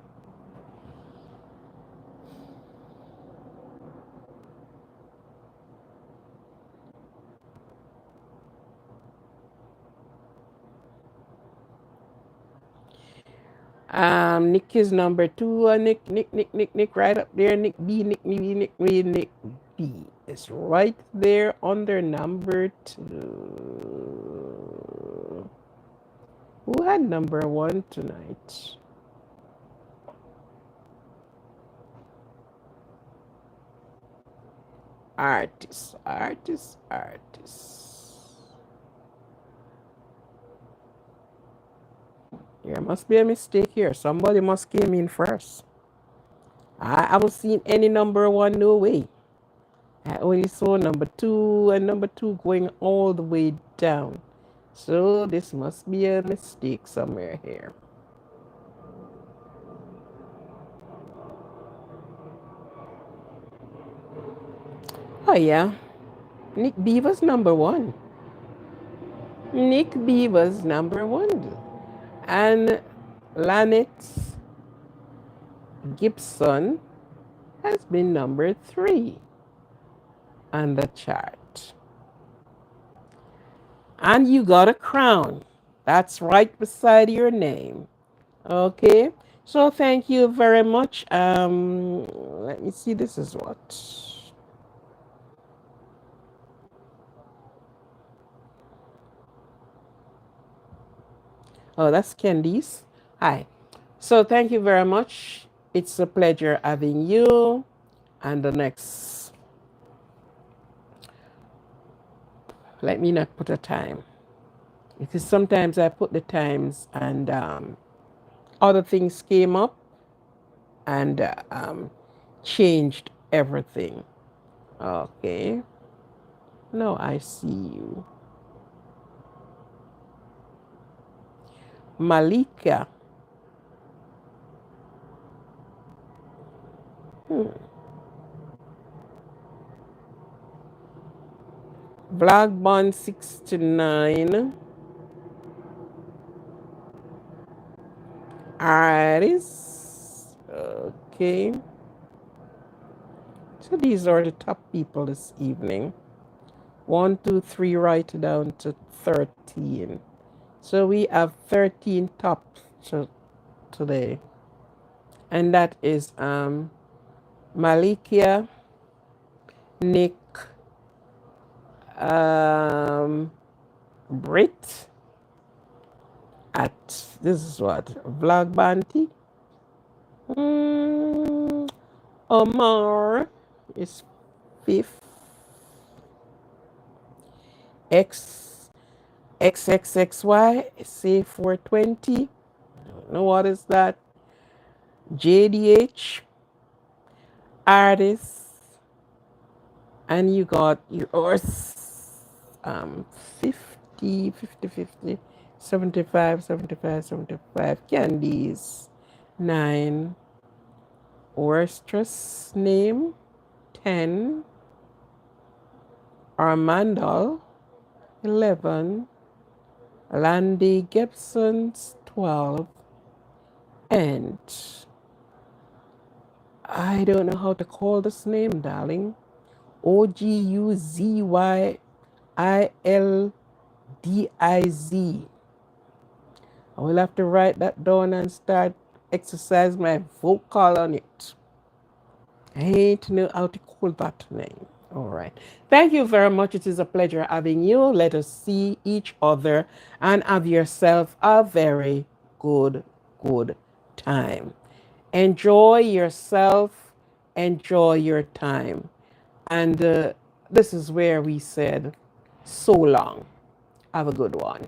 Nick is number 2. Nick, right up there. Nick B, Nick B is right there under number 2. Who had number 1 tonight? Artists. There must be a mistake here. Somebody must came in first. I haven't seen any number 1, no way. I only saw number 2 and number 2 going all the way down. So this must be a mistake somewhere here. Oh yeah, Nick B was number 1. Nick B was number 1. And Laneth Gibson has been number 3 on the chart. And you got a crown. That's right beside your name. Okay. So thank you very much. Let me see. This is what. Oh, that's Candice. Hi. So thank you very much. It's a pleasure having you. And the next, let me not put a time. Because sometimes I put the times and other things came up and changed everything. Okay. No, I see you. Malika. Vlogbon 69. Artists. Okay. So these are the top people this evening. 1, 2, 3, right down to 13. So we have 13 top today. And that is Malikia, Nick, Brit at, this is what, Vlog Banty. Omar is 5th. X XXXY say 420. Don't know what is that. JDH artist, and you got yours 50 50 50 75 75 75 Candies 9, Orstress name 10, Armandal 11, Landy Gibson's 12, and I don't know how to call this name, darling. OGUZYILDIZ. I will have to write that down and start exercise my vocal on it. I ain't know how to call that name. All right. Thank you very much. It is a pleasure having you. Let us see each other and have yourself a very good time. Enjoy yourself. Enjoy your time. And this is where we said, so long. Have a good one.